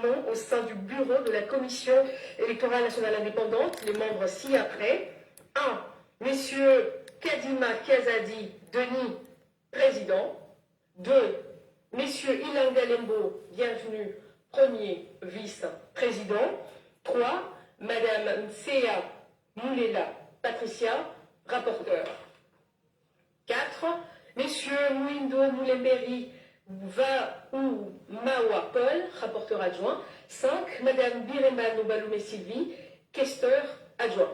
nom au sein du bureau de la Commission électorale nationale indépendante, les membres ci-après. 1. Messieurs Kadima Kazadi Denis, président. 2. Messieurs Ilanga Lembo, bienvenue, premier vice-président. 3. Madame Nsea Moulela Patricia, rapporteur. 4. Messieurs Mouindo Moulemberi Vaou Mawa Paul, rapporteur adjoint. 5. Madame Birema Nobaloumé Sylvie, questeur adjoint.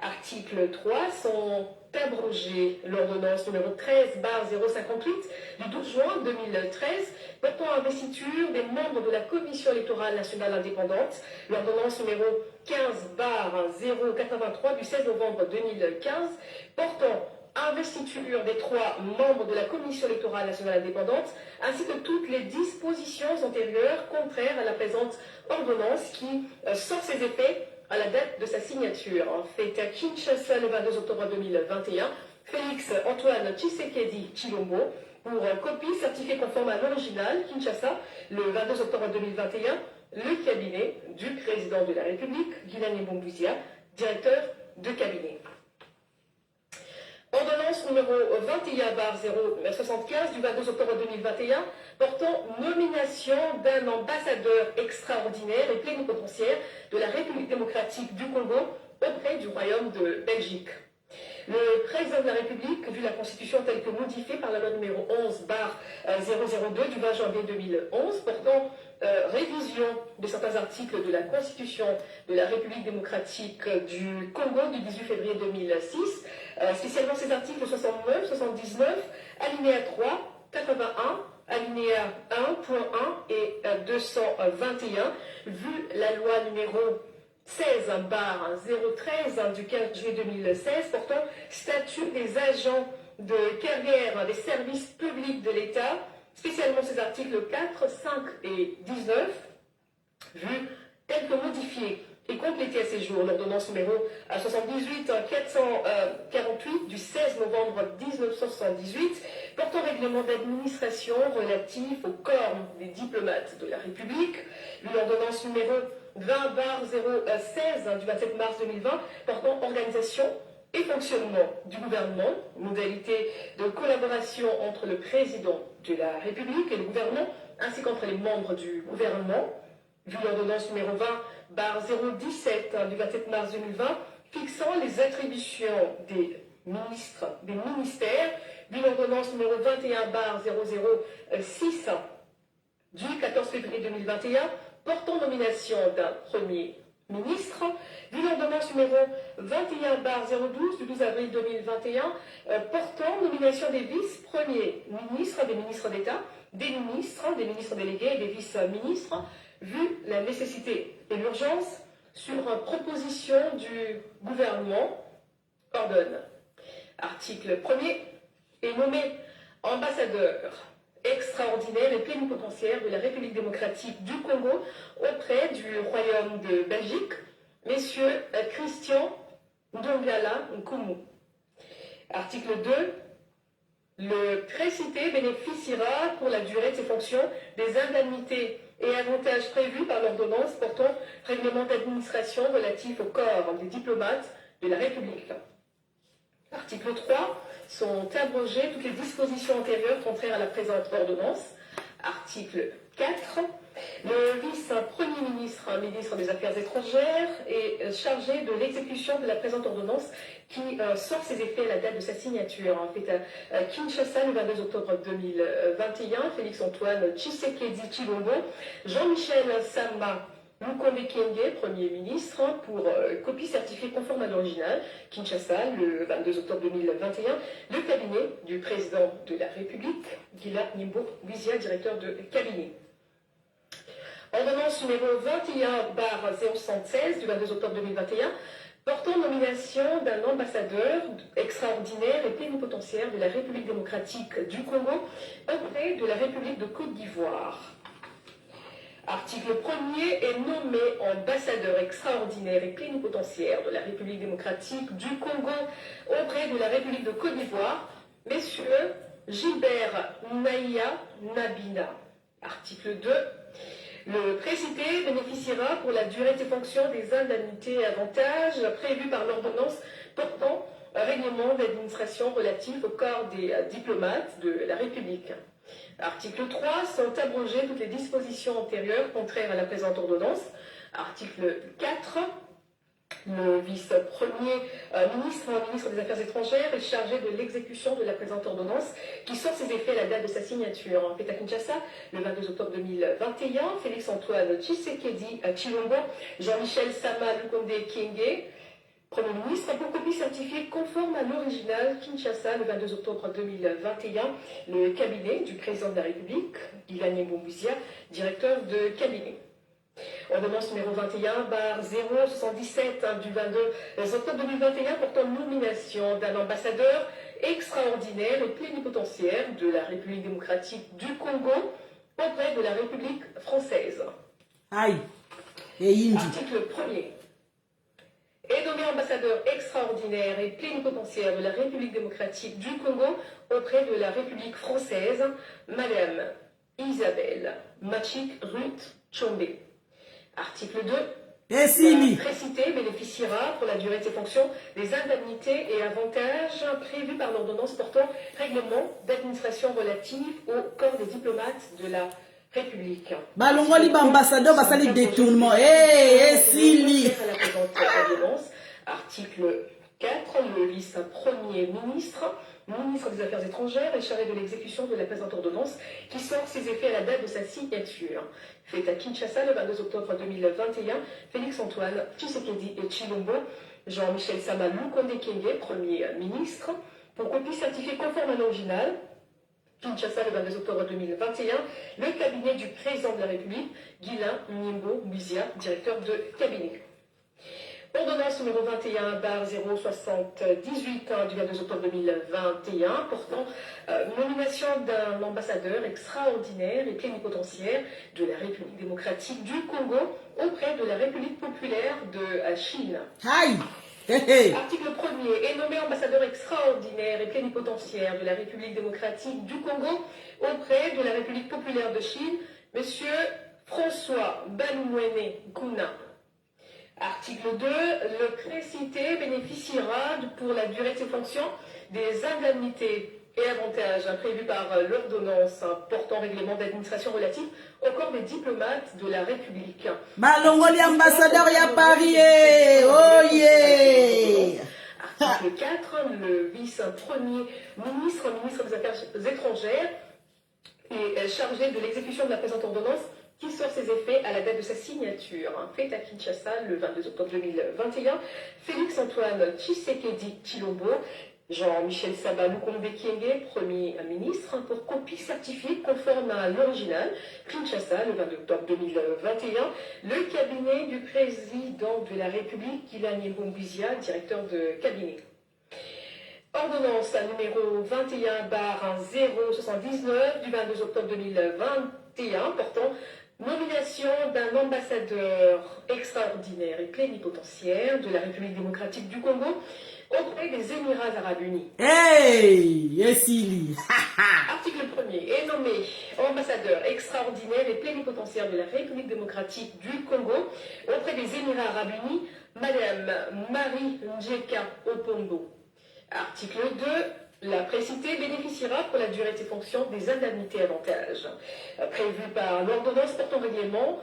Article 3, sont abrogées l'ordonnance numéro 13/058 du 12 juin 2013 portant investiture des membres de la Commission électorale nationale indépendante, l'ordonnance numéro 15/083 du 16 novembre 2015 portant investiture des 3 membres de la Commission électorale nationale indépendante, ainsi que toutes les dispositions antérieures contraires à la présente ordonnance qui sort ses effets à la date de sa signature. Fait à Kinshasa le 22 octobre 2021, Félix Antoine Tshisekedi Tshilombo pour copie certifiée conforme à l'original, Kinshasa, le 22 octobre 2021, le cabinet du président de la République, Guilani Bombouizia, directeur de cabinet. Ordonnance numéro 21/075 du 22 octobre 2021 portant nomination d'un ambassadeur extraordinaire et plénipotentiaire de la République démocratique du Congo auprès du Royaume de Belgique. Le président de la République, vu la Constitution telle que modifiée par la loi numéro 11/002 du 20 janvier 2011 portant révision de certains articles de la Constitution de la République démocratique du Congo du 18 février 2006, spécialement ces articles 69, 79, alinéa 3, 81, alinéa 1.1 et 221, vu la loi numéro 16/013 du 15 juillet 2016 portant statut des agents de carrière des services publics de l'État, spécialement ces articles 4, 5 et 19, vu tel que modifié et complété à ces jours l'ordonnance numéro 78-448 du 16 novembre 1978 portant règlement d'administration relatif au corps des diplomates de la République, l'ordonnance numéro 20/016 du 27 mars 2020 portant organisation et fonctionnement du gouvernement, modalité de collaboration entre le président de la République et le gouvernement, ainsi qu'entre les membres du gouvernement, vu l'ordonnance numéro 20/017 du 27 mars 2020 fixant les attributions des ministres, des ministères, vu l'ordonnance numéro 21/006 du 14 février 2021 portant nomination d'un premier ministre, vu l'ordonnance numéro 21/012 du 12 avril 2021 portant nomination des vice-premiers ministres, des ministres d'État, des ministres délégués et des vice-ministres, vu la nécessité et l'urgence sur proposition du gouvernement, ordonne. Article 1er est nommé ambassadeur extraordinaire et plénipotentiaire de la République démocratique du Congo auprès du Royaume de Belgique, messieurs Christian Ndongala Nkumu. Article 2. Le précité bénéficiera pour la durée de ses fonctions des indemnités et avantages prévus par l'ordonnance portant règlement d'administration relatif au corps des diplomates de la République. Article 3. Sont abrogées toutes les dispositions antérieures contraires à la présente ordonnance. Article 4. Le vice-premier ministre, ministre des Affaires étrangères, est chargé de l'exécution de la présente ordonnance qui sort ses effets à la date de sa signature. Fait à Kinshasa le 22 octobre 2021, Félix Antoine Tshisekedi Tshilombo, Jean-Michel Samba Mukombe Kyenge, Premier ministre, pour copie certifiée conforme à l'original, Kinshasa, le 22 octobre 2021, le cabinet du président de la République, Guilani Bombouizia, directeur de cabinet. Ordonnance numéro 21/076 du 22 octobre 2021, portant nomination d'un ambassadeur extraordinaire et plénipotentiaire de la République démocratique du Congo auprès de la République de Côte d'Ivoire. Article 1er est nommé ambassadeur extraordinaire et plénipotentiaire de la République démocratique du Congo auprès de la République de Côte d'Ivoire, messieurs Gilbert Naïa Nabina. Article 2. Le précité bénéficiera pour la durée de ses fonctions des indemnités et avantages prévus par l'ordonnance portant un règlement d'administration relatif au corps des diplomates de la République. Article 3, sont abrogées toutes les dispositions antérieures contraires à la présente ordonnance. Article 4, le vice-premier ministre des Affaires étrangères est chargé de l'exécution de la présente ordonnance qui sort ses effets à la date de sa signature. En fait à Kinshasa, le 22 octobre 2021, Félix-Antoine Tshisekedi Tshilombo, Jean-Michel Sama Lukonde Kyenge, Premier ministre, pour copie certifiée conforme à l'original, Kinshasa, le 22 octobre 2021, le cabinet du président de la République, Ilan Bombouizia, directeur de cabinet. Ordonnance numéro 21/077 du 22 octobre 2021 portant nomination d'un ambassadeur extraordinaire et plénipotentiaire de la République démocratique du Congo auprès de la République française. Aïe. Et Article 1er. Est nommé ambassadeur extraordinaire et plénipotentiaire de la République démocratique du Congo auprès de la République française, Madame Isabelle Machik Ruth Tshombe. Article 2. La précité bénéficiera pour la durée de ses fonctions des indemnités et avantages prévus par l'ordonnance portant règlement d'administration relative au corps des diplomates de la République. Balongoli ambassadeur basali détournement. Sili. Article 4, le vice-premier ministre des Affaires étrangères est chargé de l'exécution de la présente ordonnance qui sort ses effets à la date de sa signature. Fait à Kinshasa le 22 octobre 2021, Félix-Antoine Tshisekedi Tshilombo, Jean-Michel Sama Lukonde Kyenge, Premier ministre, pour copie certifiée conforme à l'original. Kinshasa le 22 octobre 2021, le cabinet du président de la République, Ilan Bombouizia, directeur de cabinet. Ordonnance numéro 21/078 du 22 octobre 2021 portant nomination d'un ambassadeur extraordinaire et plénipotentiaire de la République démocratique du Congo auprès de la République populaire de Chine. Aïe. Article 1er est nommé ambassadeur extraordinaire et plénipotentiaire de la République démocratique du Congo auprès de la République populaire de Chine, Monsieur François Balumwene Kuna. Article 2, le précité bénéficiera pour la durée de ses fonctions des indemnités et avantages prévus par l'ordonnance portant règlement d'administration relatif au corps des diplomates de la République. Balongoli ambassadeur ya Paris. Oh yeah. Article 4, le vice-premier ministre des Affaires étrangères est chargé de l'exécution de la présente ordonnance qui sort ses effets à la date de sa signature. Fait à Kinshasa le 22 octobre 2021, Félix-Antoine Tshisekedi Tshilombo, Jean-Michel Sama Lukonde Kyenge, Premier ministre, pour copie certifiée conforme à l'original, Kinshasa le 22 octobre 2021, le cabinet du président de la République, Ilan Bombouizia, directeur de cabinet. Ordonnance numéro 21/079 du 22 octobre 2021 portant nomination d'un ambassadeur extraordinaire et plénipotentiaire de la République démocratique du Congo auprès des Émirats arabes unis. Hey, Yesili. Article 1er est nommé ambassadeur extraordinaire et plénipotentiaire de la République démocratique du Congo auprès des Émirats arabes unis, Madame Marie Njeka Opondo. Article 2. La précité bénéficiera pour la durée de ses fonctions des indemnités et avantages prévus par l'ordonnance portant règlement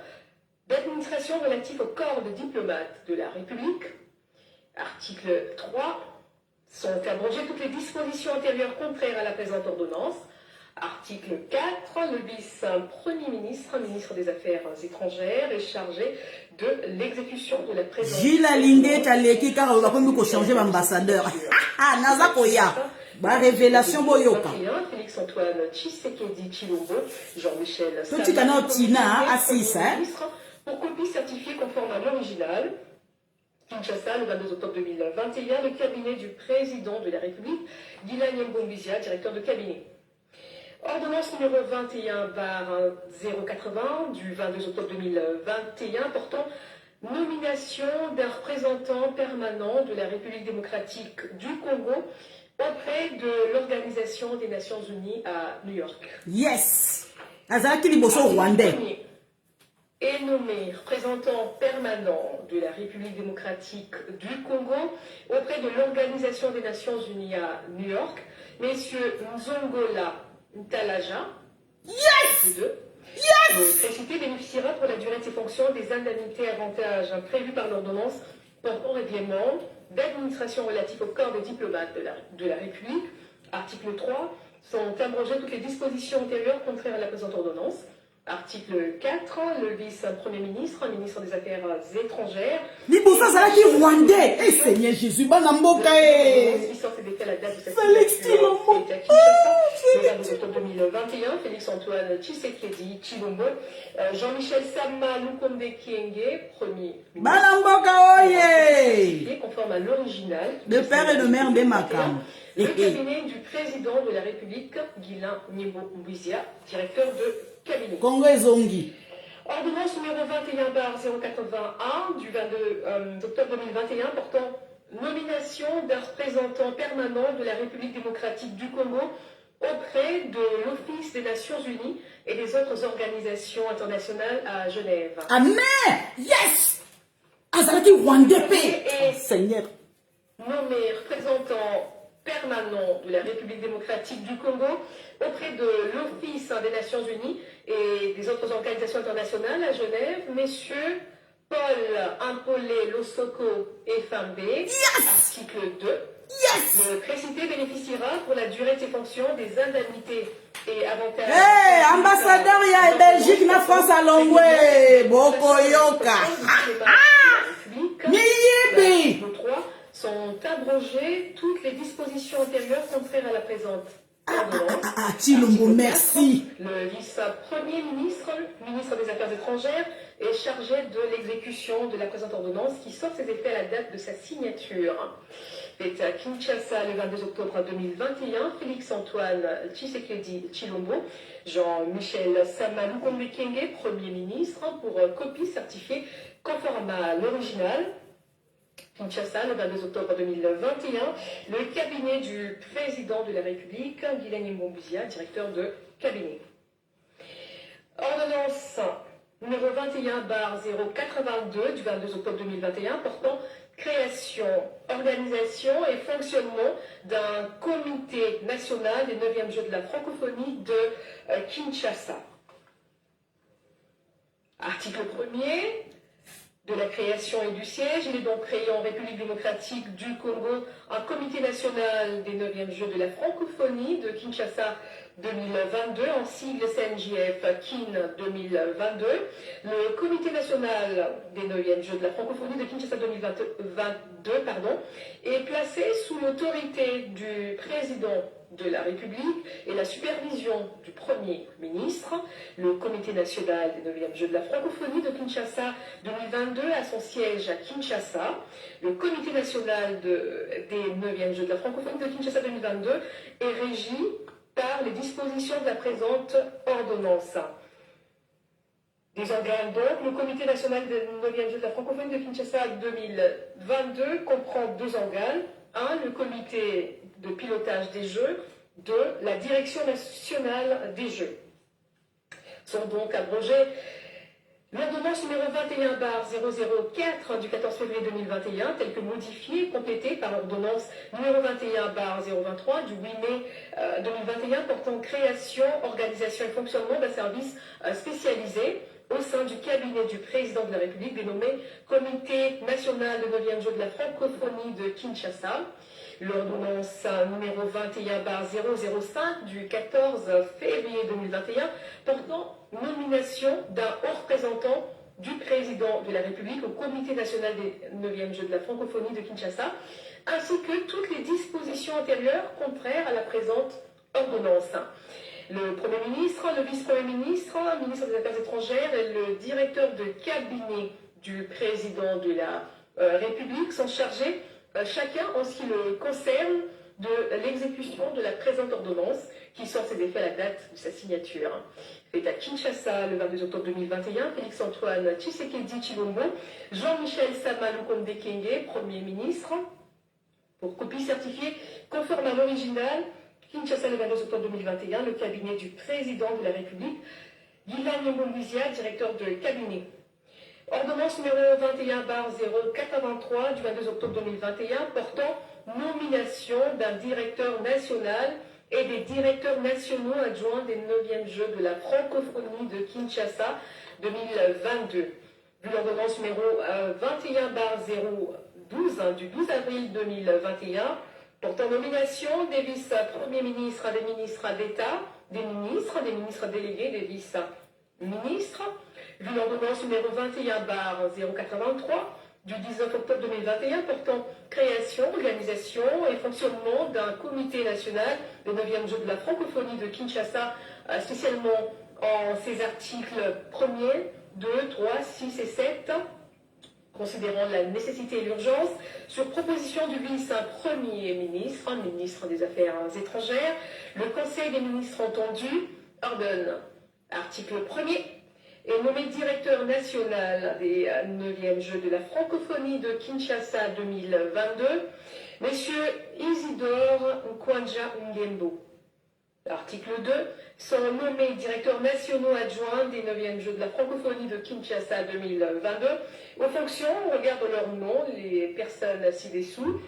d'administration relatif au corps de diplomates de la République. Article 3. Sont abrogées toutes les dispositions antérieures contraires à la présente ordonnance. Article 4. Le vice-premier ministre des Affaires étrangères est chargé de l'exécution de la présente Gilles Alingé Taleki car on va pas changer l'ambassadeur. Ah, naza koya. Ba révélation boyoka. Félix-Antoine Tshisekedi Tshilombo, Jean-Michel Sama assis, hein? Pour copie certifiée conforme à l'original. Kinshasa, le 22 octobre 2021, le cabinet du président de la République, Ilan Bombouizia, directeur de cabinet. Ordonnance numéro 21/080 du 22 octobre 2021 portant nomination d'un représentant permanent de la République démocratique du Congo auprès de l'Organisation des Nations Unies à New York. Yes. Azaki liboso rwandais. est nommé représentant permanent de la République démocratique du Congo auprès de l'Organisation des Nations Unies à New York, messieurs Nzongola Ntalaja, Yes! le précité bénéficiera pour la durée de ses fonctions des indemnités avantages prévus par l'ordonnance portant règlement d'administration relatif au corps des diplomates de la République. Article 3, sont abrogées toutes les dispositions antérieures contraires à la présente ordonnance. Article 4, le vice-premier ministre, ministre des Affaires étrangères. Libosa Zalaki Rwandais. Eh Seigneur Jésus, Banamboka Qui sort ses décrets à la date de sa Félix Tshilombo. était à Kinshasa, le 22 octobre 2021. Félix-Antoine Tshisekedi Tshilombo. Jean-Michel Sama Lukombe Kienge, premier ministre. Banamboka Oye. Conforme à l'original. De père et de mère Bemakam. Le cabinet du président de la République, Guilain Nyebo Mbouizia, directeur de cabinet. Congo Zongi. Ordonnance numéro 21/081 du 22 octobre 2021 portant nomination d'un représentant permanent de la République démocratique du Congo auprès de l'Office des Nations Unies et des autres organisations internationales à Genève. Amen! Yes! Azalaki Rwandais paix. Seigneur. Nommé représentant permanent de la République démocratique du Congo auprès de l'Office des Nations Unies et des autres organisations internationales à Genève, messieurs Paul Impolé Losoko et Fambe, article 2. Yes! Le précité bénéficiera pour la durée de ses fonctions des indemnités et avantages. Hey, ambassadeur ya Belgique na France à Longwe, Bokoyoka. Niyibi. Article 3 sont abrogées toutes les dispositions antérieures contraires à la présente ordonnance. Tshilombo, merci. Le vice-premier ministre, ministre des Affaires étrangères, est chargé de l'exécution de la présente ordonnance qui sort ses effets à la date de sa signature. Fait à Kinshasa le 22 octobre 2021, Félix-Antoine Tshisekedi Tshilombo, Jean-Michel Sama Lukombe Kienge, Premier ministre, pour copie certifiée conforme à l'original. Kinshasa, le 22 octobre 2021, le cabinet du président de la République, Guilain Mbouizia, directeur de cabinet. Ordonnance numéro 21/082 du 22 octobre 2021 portant création, organisation et fonctionnement d'un comité national des 9e Jeux de la francophonie de Kinshasa. Article 1er. De la création et du siège, il est donc créé en République démocratique du Congo un comité national des 9e Jeux de la francophonie de Kinshasa 2022, en sigle CNJF KIN 2022. Le comité national des 9e Jeux de la francophonie de Kinshasa 2022 est placé sous l'autorité du président de la République et la supervision du Premier ministre. Le Comité national des 9e Jeux de la francophonie de Kinshasa 2022 a son siège à Kinshasa. Le Comité national des 9e Jeux de la francophonie de Kinshasa 2022 est régi par les dispositions de la présente ordonnance. Des organes donc, le Comité national des 9e Jeux de la francophonie de Kinshasa 2022 comprend 2 organes. 1, le comité de pilotage des Jeux, 2, la direction nationale des Jeux. Sont donc abrogées l'ordonnance numéro 21/004 du 14 février 2021, telle que modifiée, complétée par l'ordonnance numéro 21/023 du 8 mai 2021 portant création, organisation et fonctionnement d'un service spécialisé au sein du cabinet du président de la République dénommé Comité national de 9e Jeux de la francophonie de Kinshasa. L'ordonnance numéro 21/005 du 14 février 2021 portant nomination d'un haut représentant du président de la République au Comité national des 9e Jeux de la francophonie de Kinshasa, ainsi que toutes les dispositions antérieures contraires à la présente ordonnance. Le Premier ministre, le vice-premier ministre, ministre des Affaires étrangères et le directeur de cabinet du président de la République sont chargés, chacun en ce qui le concerne, de l'exécution de la présente ordonnance qui sort ses effets à la date de sa signature. Fait à Kinshasa le 22 octobre 2021, Félix-Antoine Tshisekedi Tshilombo, Jean-Michel Sama Lukombe Kienge, Premier ministre, pour copie certifiée conforme à l'original. Kinshasa le 22 octobre 2021, le cabinet du président de la République, Guylain Nyembombizia, directeur de cabinet. Ordonnance numéro 21/083 du 22 octobre 2021 portant nomination d'un directeur national et des directeurs nationaux adjoints des 9e Jeux de la francophonie de Kinshasa 2022. Vu l'ordonnance numéro 21/012 du 12 avril 2021 portant nomination des vice-premiers ministres, des ministres d'État, des ministres délégués, des vice-ministres. Vu l'ordonnance numéro 21/083 du 19 octobre 2021 portant création, organisation et fonctionnement d'un comité national des 9e Jeux de la francophonie de Kinshasa, spécialement en ses articles 1er, 2, 3, 6 et 7, considérant la nécessité et l'urgence, sur proposition du vice-premier ministre, ministre des Affaires étrangères, le Conseil des ministres entendu ordonne, article 1er, est nommé directeur national des 9e Jeux de la francophonie de Kinshasa 2022, M. Isidore Nkwanja Ngembo. Article 2, sont nommés directeurs nationaux adjoints des 9e Jeux de la francophonie de Kinshasa 2022 aux fonctions, au regard de leur nom, les personnes ci-dessous.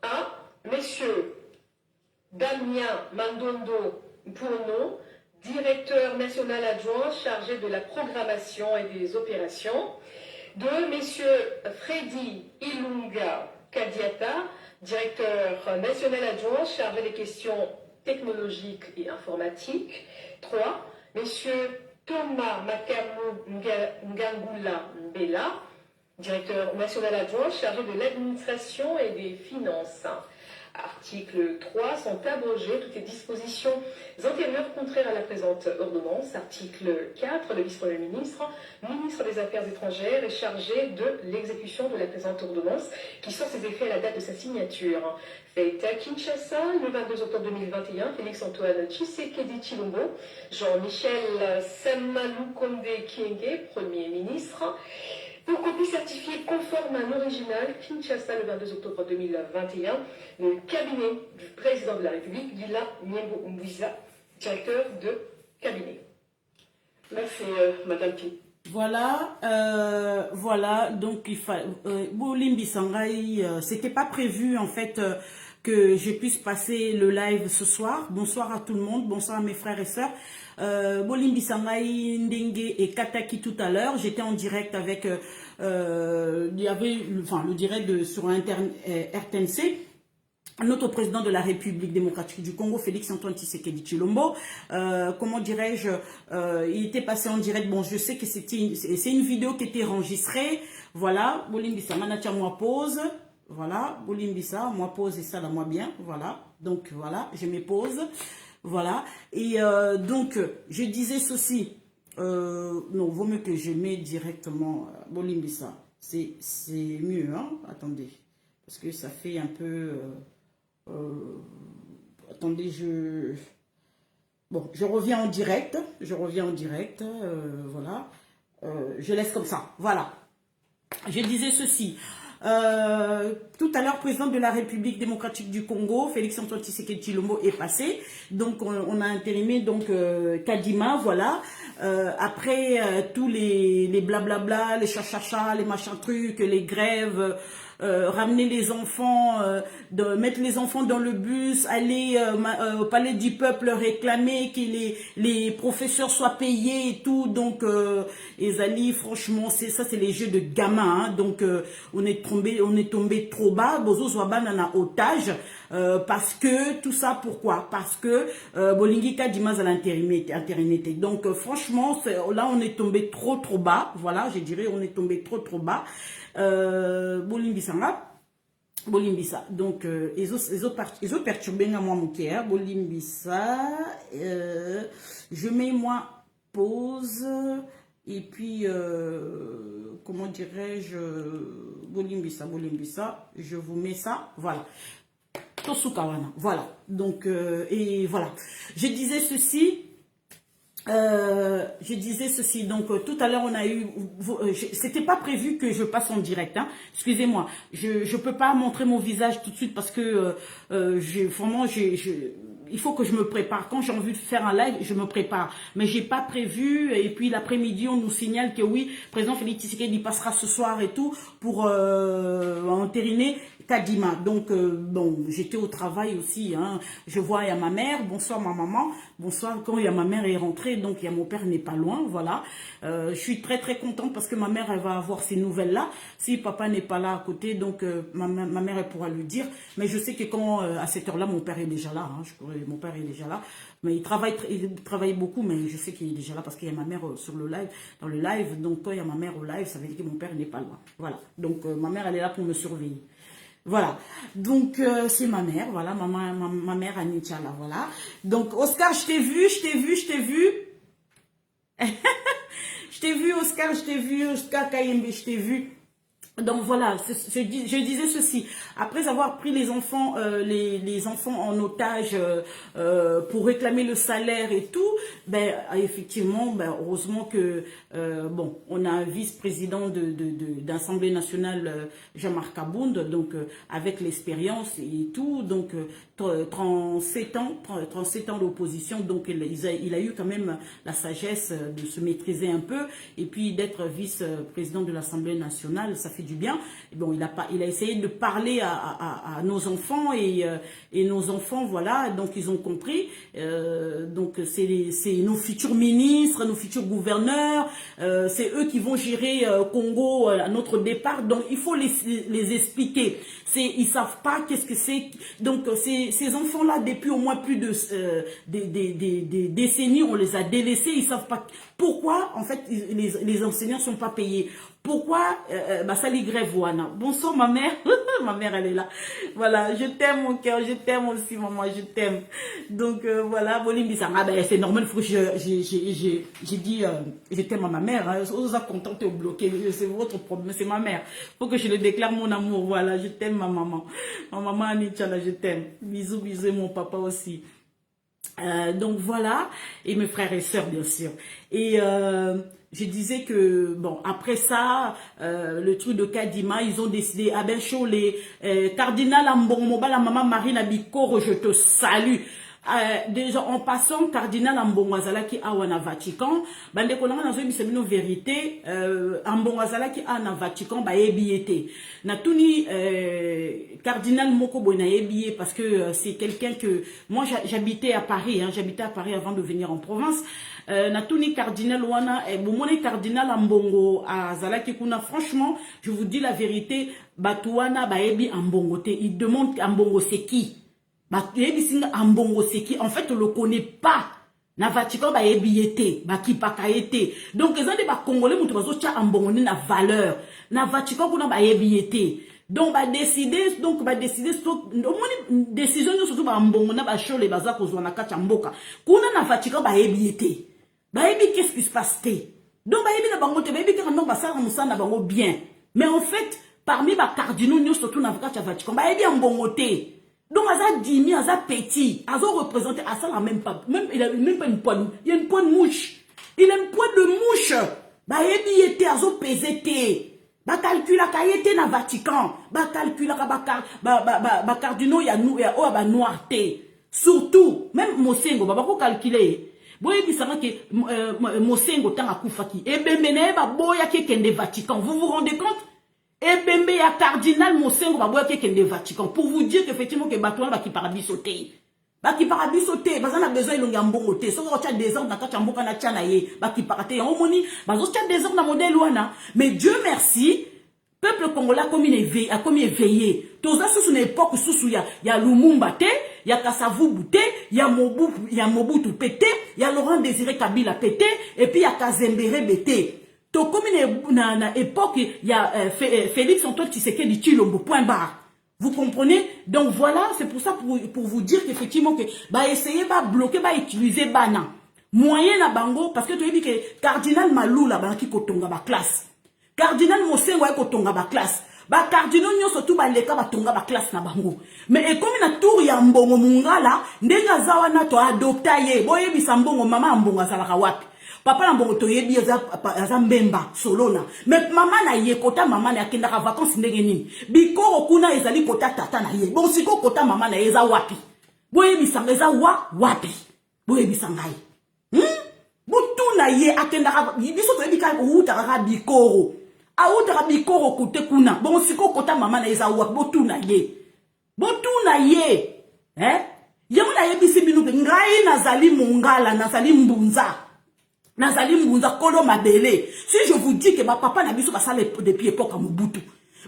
1. Messieurs Damien Mandondo Pouno, directeur national adjoint chargé de la programmation et des opérations. 2. Messieurs Freddy Ilunga Kadiata, directeur national adjoint chargé des questions technologiques et informatiques. 3. Messieurs Thomas Makamu Ngangula Mbela, directeur national adjoint chargé de l'administration et des finances. Article 3, sont abrogées toutes les dispositions antérieures contraires à la présente ordonnance. Article 4, le vice-premier ministre, ministre des Affaires étrangères, est chargé de l'exécution de la présente ordonnance, qui sort ses effets à la date de sa signature. Faite à Kinshasa, le 22 octobre 2021, Félix-Antoine Tshisekedi Tshilombo, Jean-Michel Samaloukonde Kyenge, Premier ministre, pour copie certifiée conforme à un original, Kinshasa, le 22 octobre 2021, le cabinet du président de la République, Guylain Nyembombizia, directeur de cabinet. Merci, Madame Pi. Voilà, voilà, donc il fallait... Bolimbi Sangai, c'était pas prévu en fait que je puisse passer le live ce soir. Bonsoir à tout le monde, bonsoir à mes frères et sœurs. Bolimbi Sangai, Ndenge et Kataki tout à l'heure. J'étais en direct avec, il y avait le direct sur RTNC. Notre président de la République démocratique du Congo, Félix-Antoine Tshisekedi Tshilombo, comment dirais-je, il était passé en direct. Bon, je sais que c'est une vidéo qui était enregistrée. Voilà, Bolimbisa, Manatia, moi pause. Voilà, Bolimbisa, moi pause et ça, là, moi bien. Voilà, donc voilà, je me pose. Voilà, et donc, je disais ceci. Non, vaut mieux que je mette directement Bolimbisa. C'est mieux, hein. Attendez, parce que ça fait un peu... attendez, je reviens en direct. Voilà. Je laisse comme ça. Voilà. Je disais ceci. Tout à l'heure, président de la République démocratique du Congo, Félix-Antoine Tshisekedi Tshilombo est passé. Donc, on a intérimé donc Kadima, voilà. Après tous les blablabla, les chachacha, les machins trucs, les grèves, ramener les enfants, mettre les enfants dans le bus, aller au palais du peuple réclamer que les professeurs soient payés et tout. Donc, Ezali, franchement, ça c'est les jeux de gamins. Hein. Donc, on est tombé trop bas. Bozo Zwaban en a otage. Parce que, tout ça, pourquoi? Parce que Bolingi Kadimaz à l'intériorité. Donc, franchement, là, on est tombé trop bas. Voilà, je dirais, on est tombé trop bas. Bolimbisa, donc ils ont perturbé moi mon cœur. Bolimbisa, je mets moi pause et puis comment dirais-je, Bolimbisa, je vous mets ça, voilà. Tosukawana, voilà. Donc et voilà. Je disais ceci. Donc tout à l'heure on a eu, c'était pas prévu que je passe en direct, hein. Excusez-moi, je peux pas montrer mon visage tout de suite parce que vraiment il faut que je me prépare. Quand j'ai envie de faire un live, je me prépare. Mais j'ai pas prévu. Et puis l'après-midi, on nous signale que oui, le président Félix Tshisekedi passera ce soir et tout pour entériner Kadima. Donc, bon, j'étais au travail aussi. Hein. Je vois, il y a ma mère. Bonsoir ma maman. Bonsoir. Quand il y a ma mère est rentrée, donc il y a mon père n'est pas loin. Voilà. Je suis très très contente parce que ma mère, elle va avoir ces nouvelles-là. Si papa n'est pas là à côté, donc ma mère, elle pourra lui dire. Mais je sais que quand, à cette heure-là, mon père est déjà là. Hein. Mon père est déjà là. Mais il travaille beaucoup, mais je sais qu'il est déjà là parce qu'il y a ma mère sur le live, dans le live. Donc quand il y a ma mère au live, ça veut dire que mon père n'est pas loin. Voilà. Donc ma mère, elle est là pour me surveiller. Voilà, donc c'est ma mère, voilà, ma mère Anitcha là, voilà. Donc Oscar, je t'ai vu. Oscar Kayembe, je t'ai vu. Donc voilà, je disais ceci. Après avoir pris les enfants en otage pour réclamer le salaire et tout, ben effectivement, ben heureusement que bon, on a un vice-président d'Assemblée nationale, Jean-Marc Abound, donc avec l'expérience et tout, donc 37 ans d'opposition, donc il a eu quand même la sagesse de se maîtriser un peu et puis d'être vice-président de l'Assemblée nationale, ça fait du bien. Et bon, il a essayé de parler à nos enfants et nos enfants, voilà, donc ils ont compris. Donc c'est nos futurs ministres, nos futurs gouverneurs, c'est eux qui vont gérer Congo à notre départ. Donc il faut les expliquer. Ils savent pas qu'est-ce que c'est. Donc ces enfants-là, depuis au moins plus de des décennies, on les a délaissés. Ils savent pas pourquoi en fait les enseignants sont pas payés. Pourquoi ça les grève wana. Bonsoir ma mère. Ma mère elle est là. Voilà, je t'aime mon cœur, je t'aime aussi maman, je t'aime. Donc voilà, Bolim dit ça. Ah ben c'est normal, faut que j'ai dit je t'aime à ma mère. Hein. Vous êtes content ou bloqué, c'est votre problème, c'est ma mère. Faut que je le déclare mon amour. Voilà, je t'aime ma maman. Ma maman Anitcha là, je t'aime. Bisous bisous mon papa aussi. Donc voilà, et mes frères et sœurs bien sûr. Et je disais que, bon, après ça, le truc de Kadima, ils ont décidé, ah ben chaud, les cardinal Ambongo, la maman Marine Abikoro, je te salue. Déjà en passant cardinal Ambongo Azalaki awana Vatican bande kolanga nazo bisebino vérité Ambongo Azalaki na Vatican ba ebiete na tuni cardinal moko boy na ebie parce que c'est quelqu'un que moi j'habitais à Paris hein, j'habitais à Paris avant de venir en province. Na tuni cardinal wana bomone cardinal Ambongo Azalaki kuna franchement je vous dis la vérité batouana ba ebi Ambongo te il demande Ambongo c'est qui. En fait, on ne le connaît pas. Na Vatican ba ebiete, ba kipakaete. Donc les gens congolais mutu bazocha ambongoni na valeur. Na Vatican kuna ba ebiete. Donc ba décider décision surtout ba ambongona ba chole baza kozwa na kati mboka. Kuna na Vatican ba ebiete. Ba ebi qu'est-ce qui se passe te? Donc ba ebi na bango te ba ebi ka ndong ba sala musana bango bien. Mais en fait, parmi ba cardinaux surtout na Vatican ba ebi ambongote. Donc, Aza Dimi, Aza Petit, Aza représenté, Aza la même pas, même, il a même pas une poigne, il y a une poigne de mouche. Il a une poigne de mouche. Bah, ebi était, Aza pesé te. Bah, calcula, kayete na Vatican. Bah, calcula, bah, cardinaux, il y a nous, il y a, oh, bah, noir te. Surtout, même Mosengo, bah, ko calculer. Bon, il dit ça, que, Mosengo, tant à Koufaki. Et ben, bah, boya, qui est Vatican. Vous vous rendez compte? Et Bembe ya cardinal Mosengo baboya kende Vatican pour vous dire qu'effectivement que batouan ba ki parabis sauté. Ba ki parabis sauté, ba na besoin ilonga mbongo te. So ko tia désordre na kati mboka na tia na ye, ba ki parate en moni, ba zo tia désordre na modèle wana. Mais Dieu merci, peuple congolais a comme éveillé. Toza sous une époque sous ya Lumumba te, ya Kasavubu te, ya Mobutu pété, ya Laurent Désiré Kabila pété et puis ya Kazembere bété. Comme une époque, il y a Félix Antoine Tshisekedi Tshilombo, point barre. Vous comprenez? Donc voilà, c'est pour ça, pour vous dire qu'effectivement, que, bah, essayez, bah, bloquer, bah, utiliser, bah, non. Moyen na bango, parce que tu as dit que Cardinal Malou, là, bah, qui kotonga, bah, classe. Cardinal Mosengo, ouais, kotonga, bah, classe. Bah, Cardinal, nyo, surtout, bah, leka, bah, tonga, bah, classe, na bango. Mais, et comme na tour, ya mbongo, munga, là, ndenga zawa, na, to, adopta, ye, boye, bisambongo, mama, mbongo, zalaka, wapi. Papa na mbongo to yebi aza mbemba solona mais mama na ye kota mama na akenda ka vacances ndenge nini bikoro kuna ezali kota tata na ye bon siko kota mama na eza wapi Boye bisanga wa wapi. Boye bisangai. Botuna ye akendaka biso to ebika utaka bikoro. A utaka bikoro kote kuna. Bon siko kota mama na eza wa botuna ye. Botuna ye. Yamuna ye bisi binu ngai nazali mongala nazali mbunza. Nazali mbunza kolo mabele. Si je vous dis que ma papa na biso basala depuis époque à Mobutu.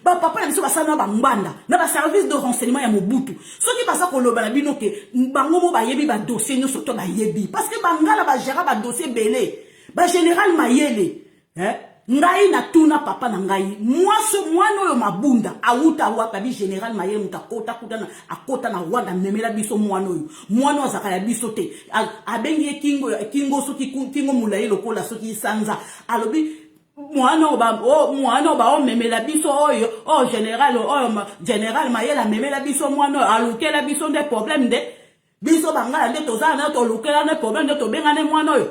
Ba papa na biso basala na bambanda, na ba service de renseignement ya Mobutu. Soki basa koloba na bino ke bango mo ba yebi ba dossier no soto ba yebi parce que bangala ba gérer ba dossier belé. Ba général Mayele, ngai na tuna papa na ngai. Moi so mwana yo mabunda auta wa pa bi général Mayele mutakota kutana akota na wanda memela biso mwana yo. Mwana azaka ya biso te. Abengi kingo soki kingo mulayi lokola soki sanza. Alobi mwana ba memela biso oyo général Mayele memela biso mwana alukela biso des problèmes de biso bangala de tozana to lukela des problèmes de to bengane mwana oyo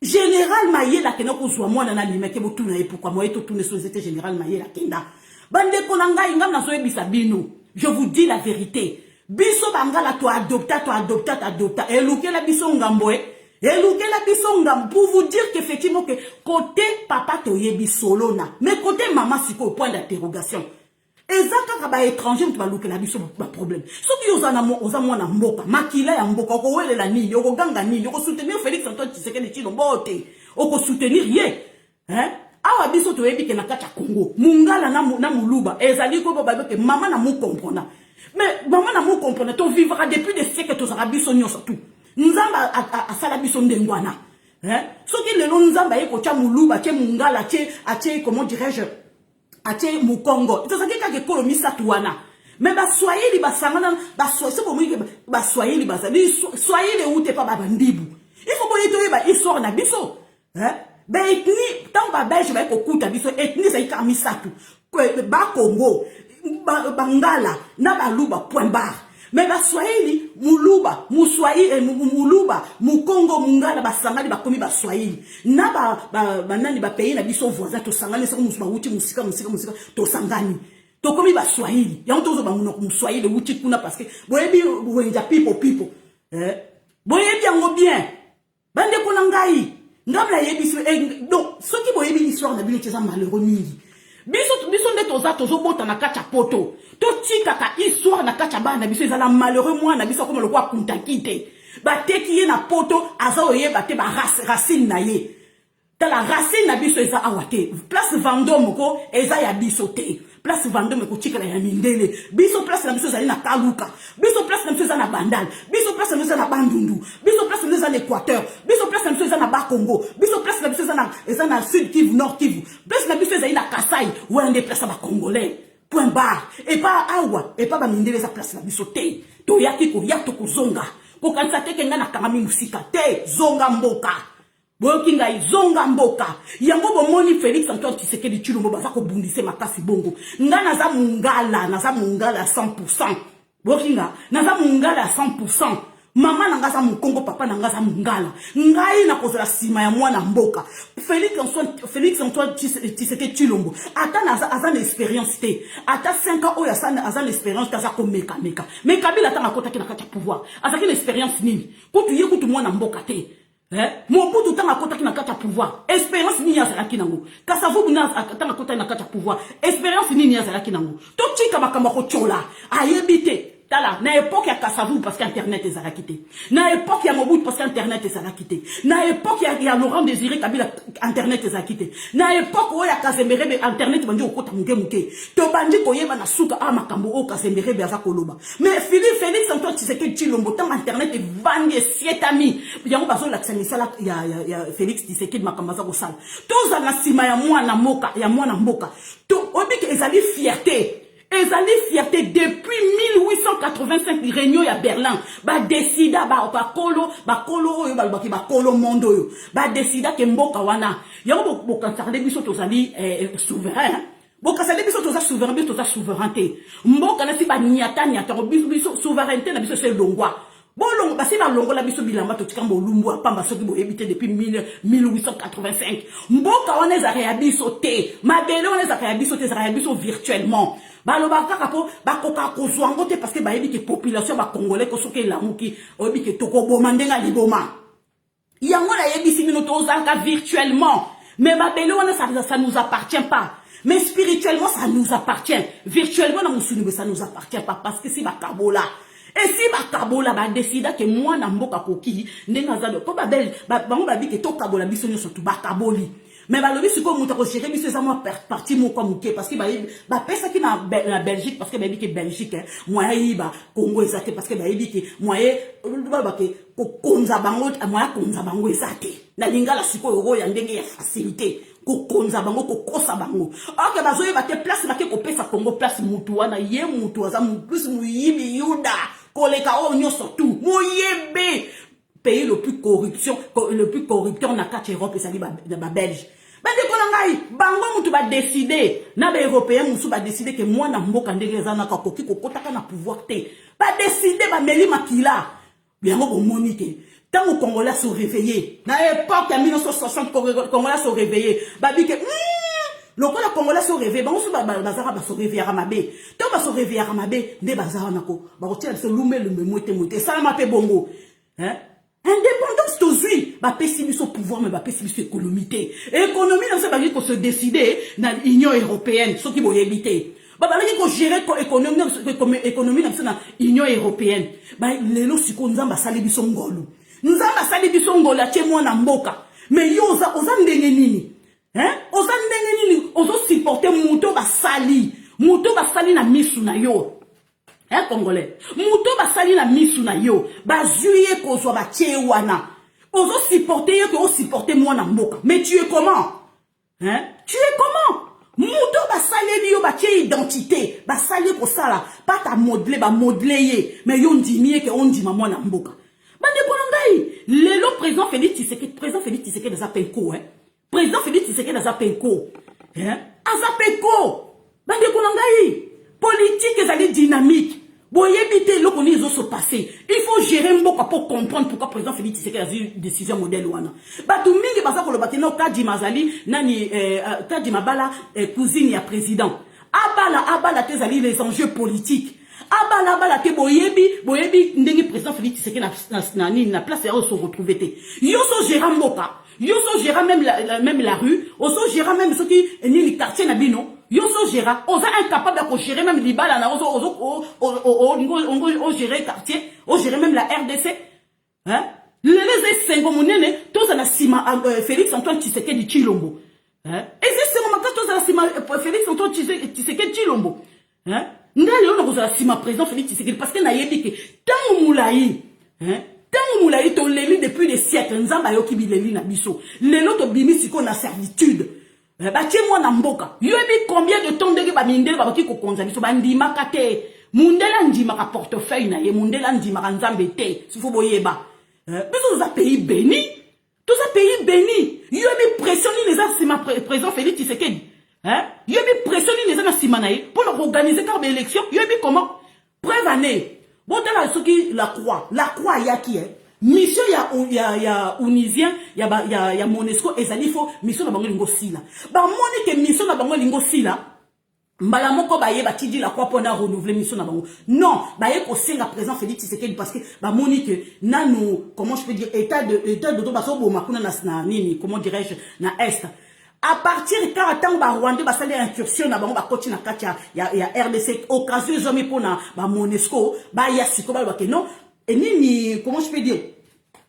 général Mayele akena kozwa mwana na limeke botuna ye pourquoi moi to tourner sur c'était général Mayele akenda bande ko ngai ngam na so ebisa bino je vous dis la vérité biso bangala to adopta elukela biso ngambo elukela biso ngam pour vous dire qu'effectivement que côté papa to yebi solona mais côté maman siko point d'interrogation ezaka ba étranger tu va lukela biso ba problème soki ozana mwana mboka makila ya mboka ko welela nini oko ganga nini oko soutenir Félix Antoine Tshisekedi Tshilombo te oko soutenir ye awa biso to yebi ke na kata Congo mungala na muluba ezali ko ba ke maman na mu comprendre mais maman na mu comprendre to vivra depuis des siècles to sera biso nyonso tout nzamba asala biso ndengwana soki lelo nzamba ye kocha muluba che mungala che comment dirais-je ache mukongo tozaki kake kolo misatu wana mais ba swahili basangana ba swahili bazali swahili ute pa bandibu il faut boyeto ba histoire na biso ba ethnie tant ba belge ba kokuta biso ethnie za ka misatu ba Congo bangala na baluba point barre mais ba swahili muluba muswahili muluba mukongo mungala basangani bakomi ba swahili na ba nani ba pays na biso voisin to sangani sako musuba uti musika to sangani to komi ba swahili ya ntozo ba munoko muswahili uti kuna parce que boyebi wenja people boyebi yango bien bande ko ngai ngamla yebi so donc soki boyebi histoire na bino teza malheureux mingi biso nde tozo bota na kacha poto to tika ka histoire na kacha bana biso ezala malheureux mwana biso comme le quoi kuntakite ba teki ye na poto azo yeba te ba racine na ye ta la racine na biso eza awate place Vendôme ko eza ya biso te place Vendôme ko tika ya mindele biso place na biso ezali na Kaluka biso place na biso eza na Bandal biso place na biso eza na Bandundu biso place na biso eza na Équateur biso place na biso eza na Bakongo biso place na biso eza na Sud Kivu Nord Kivu place na biso ezali na Kasai wende place ba Congolais point barre et pas awa et pas ba mindele eza place na biso te to yaki ko yato ko zonga ko kanisa te kenga na kangami musika te zonga mboka boyoki ngai zonga mboka yango bomoni Félix Antoine Tshisekedi Tshilombo baza ko bundise makasi bongo nga naza mungala 100% boyoki nga naza mungala 100% mama na ngaza mukongo papa na ngaza mungala ngai na kozala sima ya mwana mboka Félix Antoine Tshisekedi Tshilombo ata naza azana expérience te ata 5 ans oya azana expérience kaza ko meka mais Kabila tanga kota kina kata pouvoir azaki na expérience nini kutu ye kutu mwana mboka te Mobutu tanga kota kina kata pouvoir expérience nini azalaki nango Kasavubu na tanga kota na kata pouvoir expérience nini azalaki nango to chika makambo ko chola ayebite tala na époque ya Kasavubu parce qu'internet ezalaki te na époque ya Mobutu parce qu'internet ezalaki te na époque ya Laurent Désiré Kabila internet ezalaki te na époque oya Kazemberebe internet bandi okota muke to bandi koyeba na suka makambo o Kazemberebe aza koloba mais Félix Antoine Tshisekedi Tshilombo tant internet evandi sietami yango bazo lakisa misala ya Félix Tshisekedi makambo aza kosala toza na sima ya mwana mboka to obike ezali fierté depuis 1885 réunion ya Berlin ba décida ba kolo oyo ba kolo mondo oyo ba décida ke mboka wana yango bokansarde biso tozali souverain bokasale biso toza souverain biso toza souveraineté mboka na si ba nyata biso souveraineté na biso c'est longwa bolongo basi ba longo la biso bilamba to tikambo lumbu pamba soki bo habité depuis 1885 mboka wana ezaka ya biso te mabele wana ezaka ya biso te ezaka ya biso virtuellement baloba kaka po bakoka kozwa ngo te parce que bayebi ke population ba congolais ko soki lamuki oyebi ke tokoboma ndenga liboma yango na yebisi bino tozalaka virtuellement mais babele wana ça nous appartient pas mais spirituellement ça nous appartient virtuellement na musuni ça nous appartient pas parce que si bakabola et si bakabola ba décida que moi na mboka koki ndenga zalo ko babel bango babi ke tokabola biso nyo surtout bakaboli mais balobi siko muta ko gérer biso za moi parti moko muke parce que ba pesa ki na Belgique parce que babi ke Belgique moi yiba Congo ezate parce que babi ke moi ba ke ko konza bango moi konza bango ezate na lingala siko yoro ya ndenge ya facilité ko konza bango ko kosa bango ok bazoye ba te place ba ke ko pesa Congo place mutu wana ye mutu aza plus muyibi yuda koleka o nyoso tout moyebe pays le plus corrupteur na kati Europe ezali ba Belge bande ko ngai bango mutu ba décider na ba européen musu ba décider que moi na mboka ndenge ezana ka koki ko kotaka na pouvoir te ba décider ba meli makila bien ngo monite tant aux Congolais se réveiller na époque ya 1960 Congolais se réveiller ba bi que le Congolais se réveiller bango su ba bazara ba se réveiller à mabe to ba se réveiller à mabe nde bazara nako ba kotia se lume moite ça m'a fait bongo hein. Indépendance tozui ba pessimis au pouvoir mais ba pessimis économie économie dans ça ba ko se décider dans l'Union européenne ce qui boye éviter ba ba ko gérer économie dans ça Union européenne ba lelo siko nzamba sali biso ngolu nzamba sali biso ngolu atie moi na mboka mais yo oza ndenge nini hein oza ndenge nini ozo supporter muto ba sali na misu na yo. Hein, Congolais. Mouto basali na misu na yo. Bazuye kozwa ba wana. Ozo supporter yo que o supporter moi na mboka. Mais tu es comment? Hein? Tu es comment? Mouto basali yo ba identité. Basali ko sala. Pas ta modeler ba modeler ye. Mais yo ndimie que on ndima moi na mboka. Bande kolongai. Lelo président Félix Tshisekedi dans Apenko, hein? Président Félix Tshisekedi dans Apenko. Hein? Azapenko. Bande kolongai. Politique ezali dynamique. Boyebite lo koni zo se passer. Il faut gérer mboka pour comprendre pourquoi président Félix Tshisekedi a eu décision modèle wana. Batu mingi baza ko lo batena Kadi Mazali nani Kadi Mabala cousine ya président. Abala tezali les enjeux politiques. Abala te boyebi ndengi président Félix Tshisekedi na place ya se retrouver te. Yo so gérer mboka. Yo so gérer même la rue, on so gérer même ce qui ni le quartier na bino. Yo so gérant, on est incapable de gérer même les balles, on gérer quartier, on gérer même la RDC. Hein? Les 5 monnaie, tous à la cima Félix Antoine Tshisekedi Tshilombo. Hein? Et c'est ce moment quand tous à la cima Félix Antoine Tshisekedi Tshilombo. Hein? Ndale on a la cima président Félix Tshisekedi parce que na yebi que tant moulayi, hein? Tant moulayi to leli depuis des siècles, nzamba yo ki bi leli na biso. Lelo to bimi siko na servitude. Batie moi na mboka. Yobi combien de temps ndenge ba mindele ba ki ko konza biso ba ndima kate. Mundela ndima ka portefeuille na ye, mundela ndima ka nzambe te. Sifo boyeba. Biso za pays béni. Tous za pays béni. Yobi pressionner les asima président Félix Tshisekedi. Hein? Yobi pressionner les asima na ye pour organiser car élection. Yobi comment? Preuve année. Bon dans la soki la croix ya qui est mission ya unisien ya Monesco ezali fo mission na bango lingo sila ba moni ke mission na bango lingo sila mbala moko baye ba tidi la croix pour na renouveler mission na bango non baye ko senga président Félix Tshisekedi parce que ba moni que nanu comment je peux dire état de to baso boma kuna na nini comment dirais-je na est à partir quand tant ba Rwanda ba sali incursion na bango ba koti na kati ya RDC occasion zomi pona ba Monesco ba ya siko ba ke non. Et ni, comment je peux dire,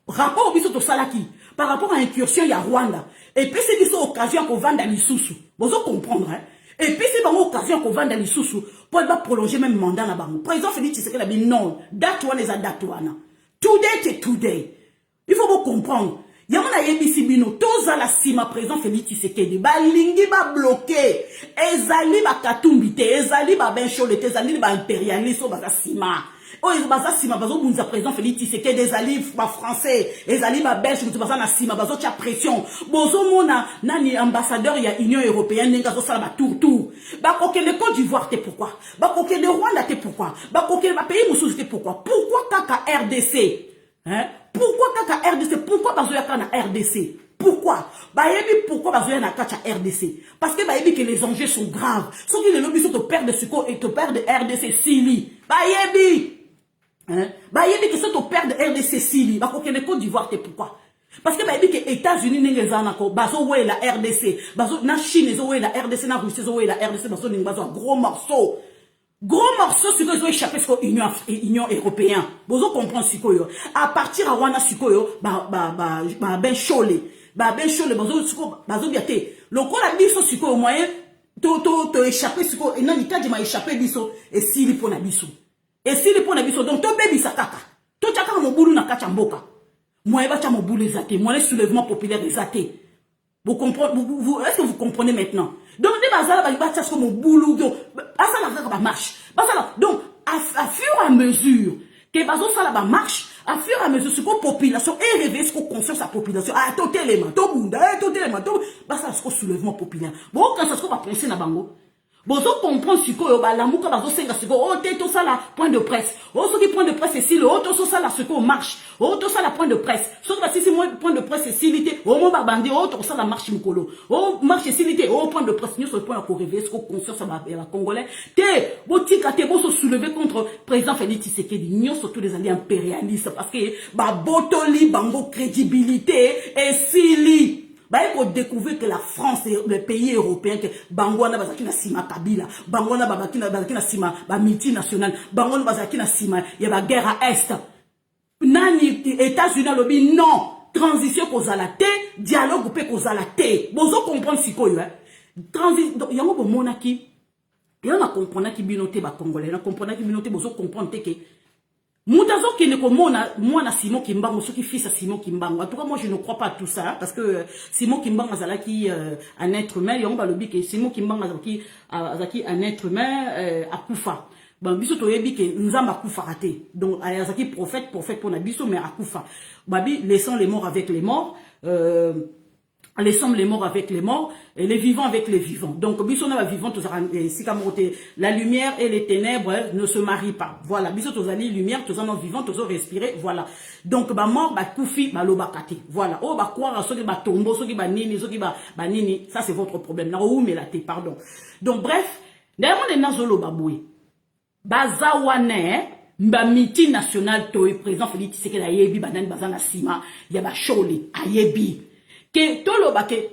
rapport au biso to salaki, par rapport à l'incursion, il y a Rwanda. Et puis c'est une occasion qu'on vende à l'Issoussou. Vous allez comprendre, hein. Et puis c'est une occasion qu'on vende à l'Issoussou pour prolonger même mandat là-bas. Président Félix Tshisekedi a dit non, date one is a date one. Today c'est today. Il faut vous comprendre. Il y a un ABC bino, tous à la cima, président Félix Tshisekedi, ba lingi ba bloqué, ezali ba katumbite, ezali ba benchole, ezali ba impérialiste, ba cima. Oh, ils ont sima bazo bunza président Félix Tshisekedi des alliés français, les alliés belges qui sont na sima bazo tia pression. Bozo mona nani ambassadeur ya Union européenne nenga zo sala ba tour. Ba koke le Côte d'Ivoire te pourquoi? Ba koke le Rwanda te pourquoi? Ba koke ba pays mususu te pourquoi? Pourquoi kaka RDC? Hein? Pourquoi kaka RDC? Pourquoi bazo ya kana RDC? Pourquoi? Pourquoi bazoya na kacha RDC? Parce que que les enjeux sont graves. Ceux qui les lobbies sont au père de Suko et au père de RDC Sili. Que c'est au père de RDC Sili. Que Côte d'Ivoire, pourquoi? Parce que que États-Unis n'engagent bazo ouais la RDC, bazo na Chine zo ouais la RDC, na Russie zo ouais la RDC, bazo n'engagent gros morceau. Gros morceau sur que échappé sur l'Union européenne. Vous comprenez ce que à partir de Wana Sikoyo, ben cholé, bazo biaté. Le coup la biso siko au moyen, to échappé siko et non il cadre m'a échappé biso et si li pona biso. Et si li pona biso donc to baby sakaka. To chaka mo bulu na kacha mboka. Moi ba cha mo bulu zaté, moi le soulèvement populaire des athées. Vous comprenez, est-ce que vous comprenez maintenant? Donc, des bazars, bah, comme au boulot, ça marche. Donc, à fur et à mesure, que bazo ça là marche, à fur et à mesure, ce que la population est réveillée, ce qu'on construit sa population, ah, tout élément, tout bunda, tout élément, tout, bah, ça, c'est soulèvement populaire. Bon, quand ça se va penser na bango, bozo comprend ce que, bah, l'amour, bazo senga, ce que, oh, t'es tout ça là, point de presse. Oh, ce qui point de presse, c'est si le, oh, tout ça là, ce qu'on marche. Oh, tout ça la point de presse. Ce que si c'est moi, point de presse, c'est silité. Oh, mon babandi, oh, tout ça la marche mukolo. Oh, marche silité. Oh, point de presse, nous, sur le point à réveiller, ce qu'on construit, ça va, la Congolais. T'es, botika, t'es, se soulever contre président Félix Tshisekedi. Nous, surtout les alliés impérialistes, parce que, bah, botoli, bango, crédibilité, et sili. Bah, il faut découvrir que la France est le pays européen que Bangwana bazaki na sima Kabila, Bangwana bazaki na sima ba multinational, Bangwana bazaki na sima il y a la guerre à est. Nani États-Unis lobby non, transition kozala te, dialogue pe kozala te. Bozo comprendre sikoyo hein. Transition yango bo monaki. Et on a compris ki binote ba congolais, on a compris ki binote bozo comprendre te que Moutazo qui ne komona moi na Simon Kimbango ce qui fils à Simon Kimbango. En tout cas moi je ne crois pas à tout ça parce que Simon Kimbango azala qui un être humain et on va le dire que Simon Kimbango azala qui un être humain à Koufa. Bon biso to yebi que nzamba Koufa raté. Donc azaki prophète pour na biso mais à Koufa. Babi laissons les morts avec les morts. Laissons les morts avec les morts et les vivants avec les vivants. Donc, bisona va vivant, la lumière et les ténèbres ne se marient pas. Voilà, bisona tozali lumière, tozana vivant, tozana respirer, voilà. Donc, ba mort, ba koufi, ba lobakate. Voilà. Oh, ba croire, ceux qui ba tombeau, ceux qui ba nini, ceux qui ba nini, ça c'est votre problème. Na ou mais la té, pardon. Donc, bref, derrière les nazolo baboué. Bazawane, ba miti national toi président Félix Tshisekedi ayebi banane bazana sima, ya ba chole ayebi. Que tout le baquet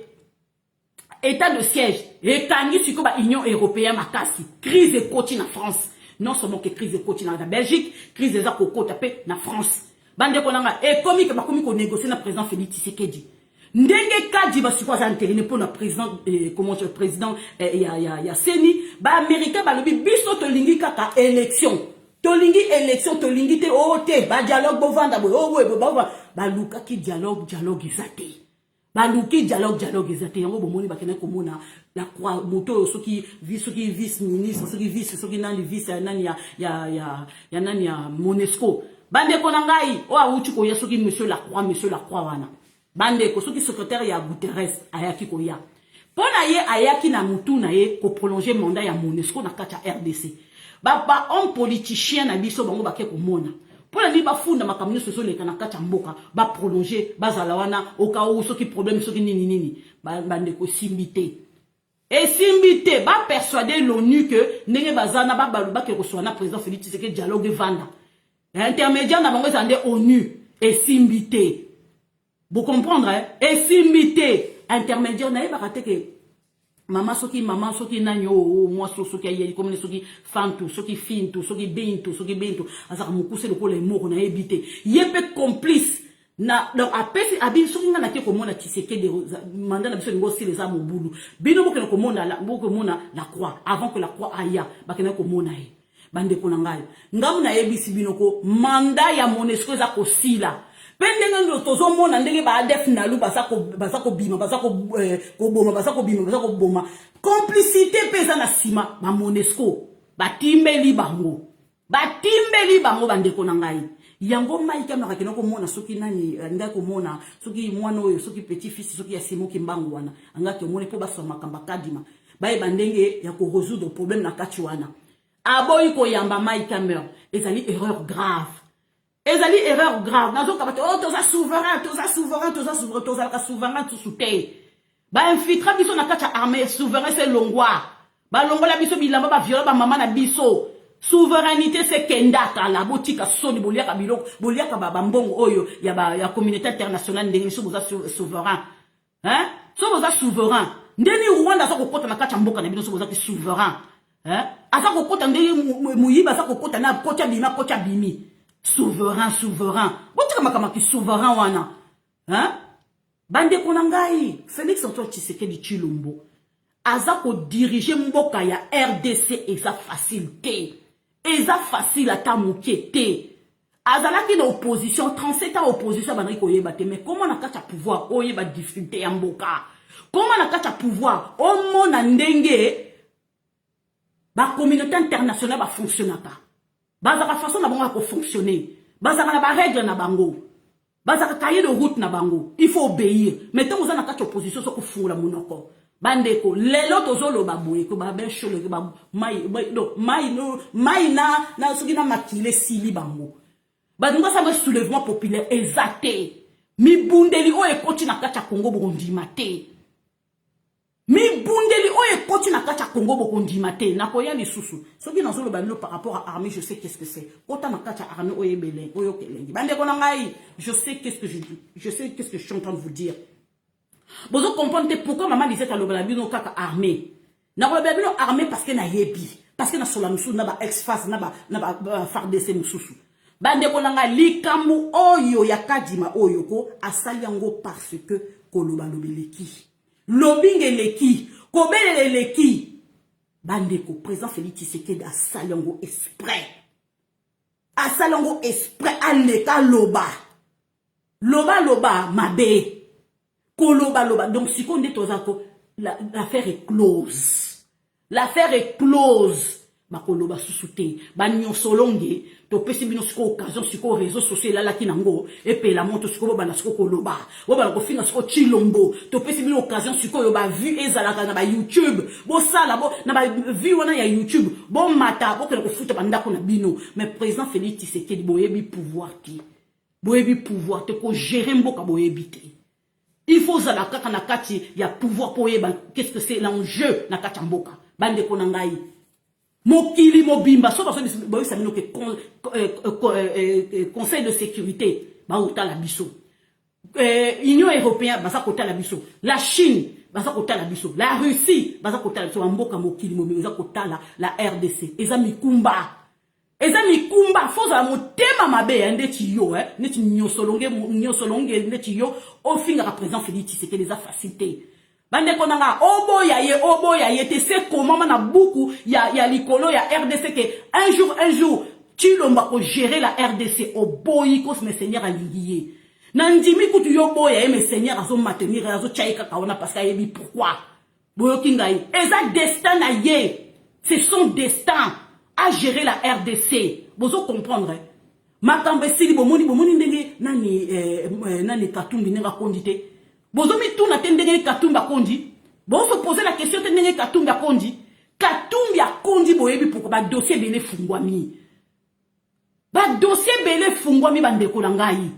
état de siège et tangi sur la Union européenne makasi crise de côté en France non seulement que crise de côté en Belgique crise des akoko tapé en France bande konanga et comme ko négocier na président Félix Tshisekedi ndenge kadi ba sikwa za interine pour le président comment le président ya Seni ba américain ba lobi biso to lingi kaka élection to lingi élection to lingi te o te ba dialogue bo vanda bo o ba luka ki dialogue izate. Baluki dialogue ezate yango bomoni bakena komona la croix moto soki vice ministre soki vice soki nani vice nani ya nani ya Monesco bande ko nangai o awuti ko ya soki monsieur Lacroix wana bande ko soki secrétaire ya Guterres ayaki ko ya pona ye ayaki na mutu na ye ko prolonger mandat ya Monesco na kata RDC ba homme politicien na biso bango bake komona. Pour la liba funda makamino soso le kana kacha mboka ba prolonger bazala wana au cas où soki problème soki nini bande ko simbité et simbité ba persuader l'ONU que ndenge bazana ba ke reçoit président Félix Tshisekedi dialogue vanda intermédiaire na bango zande ONU et simbité vous comprendre hein et simbité intermédiaire na ba raté que Maman soki nanyo moi soki ayi comme soki fantu soki fintu soki bintu azaka mukuse lokolo emoko na ebité yebe complice na donc apesi abi soki ngana ke komona Tshisekedi mandat na biso ngo si les amo bulu bino bokena komona la croix avant que la croix aya bakena komona e bande ko nangai ngamu na ebisi binoko mandat ya Monesco za ko sila pendenge tozo mona ndenge ba def nalu basako boma complicité pesa na sima ba Monesco batimbeli bango bande ko nangai yango maika na kino ko mona soki nani nda ko mona soki mwana oyo soki petit fils soki ya Simon Kimbangu wana angaki omone po baso makamba kadima baye bandenge ya ko résoudre problème na kati wana aboyi ko yamba maika mer ezali erreur grave ezali erreur grave nazo kabate oh toza souverain tout souté ba infiltra biso na kati armée souverain c'est longwa ba longola biso bilamba ba viola ba mama na biso souveraineté c'est kendaka la botika soni boliaka biloko boliaka ba mbongo oyo ya communauté internationale ndenge so boza souverain hein so boza souverain ndeni Rwanda za kokota na kati mboka na biso so boza souverain hein asa kokota ndeni muyiba asa kokota na kocha bimi souverain botika makama ki souverain wana hein bande konangai Félix Antoine Tshisekedi Tshilombo aza ko diriger mboka ya RDC eza facile à ta moukete azalaki na opposition 37 ans opposition banaki koyeba te mais comment na kata pouvoir oyeba difficulté ya mboka comment na kata pouvoir omona ndenge ba communauté internationale ba fonctionnaka bazaka façon na bango ko fonctionner bazaka na ba règle na bango bazaka cahier de route na bango il faut obéir mais tant vous na kata opposition so ko fungula monoko bandeko lelo tozolo baboye ko ba ben chole ba mai na soki na makile sili bango badunga sa soulèvement populaire exacté mi bundeli o ekoti na kati ya Congo bokondima te mi bundeli o ekoti na kati ya Congo bokondima te na koya lisusu soki na zolo balilo par rapport à armée je sais qu'est-ce que c'est kota na kati ya armée o yebele o yokelengi bandeko na ngai je sais qu'est-ce que je dis je sais qu'est-ce que je suis en train de vous dire. Vous comprenez pourquoi maman disait à l'Obalabino kaka armée. Na l'Obalabino armée parce que na yebi, parce que na solamusu na ba ex-face na ba fardese mususu. Bande konanga likamu oyo yakadima oyo ko asali yango parce que koloba lobeleki. Lobinge leki, kobele leki. Bande ko président Félix Tshisekedi asali yango exprès. Asali yango exprès aleka loba. Loba mabe. Koloba. Donc, si on dit l'affaire est close. L'affaire est close. Ma koloba sous-souté. Ba nyon solonge. To pesi bino siko occasion siko réseaux sociaux là qui nango. Et puis la monte siko ba na siko koloba. Ba ko fina siko Tshilombo. To pesi bino occasion siko yo ba vu ezalaka na ba YouTube. Bo sala bo na ba vu wana ya YouTube. Bo mata bo ko futa banda ko na bino. Mais président Félix Tshisekedi boyebi pouvoir ti. Boyebi pouvoir te ko gérer mboka boyebi te. Il faut ça la kaka na kati il y a pouvoir pour yeba qu'est-ce que c'est l'enjeu na kati mboka bande konangai mokili mobimba so parce que boy ça mino que conseil de sécurité ba otala biso Union européenne ba sa kotala biso la Chine ba sa kotala biso la Russie ba sa kotala biso mboka mokili mobimba kotala la RDC ezami kumba faut za motema mabe ndeti yo neti nyosolonge ndeti yo ofinga président Félix c'était les facilité bande konanga oboya ye te c'est comment na beaucoup ya likolo ya RDC que un jour Tshilombo ko gérer la RDC oboyi ko me seigneur alingiye na ndimi kutu yo boya me seigneur azo maintenir azo chaika kaona parce que yebi pourquoi boyo kingai eza destin na ye c'est son destin à gérer la RDC. Vous comprendre. Makambe sili bomoni ndenge nani Katumbi nenga kondite. Bozo mi tout na ndenge Katumbi kondi. Bozo poser la question ndenge Katumbi kondi. Katumbi kondi boyebi pourquoi ba dossier belé fungwami. Ba dossier belé fungwami bandeko na ngai.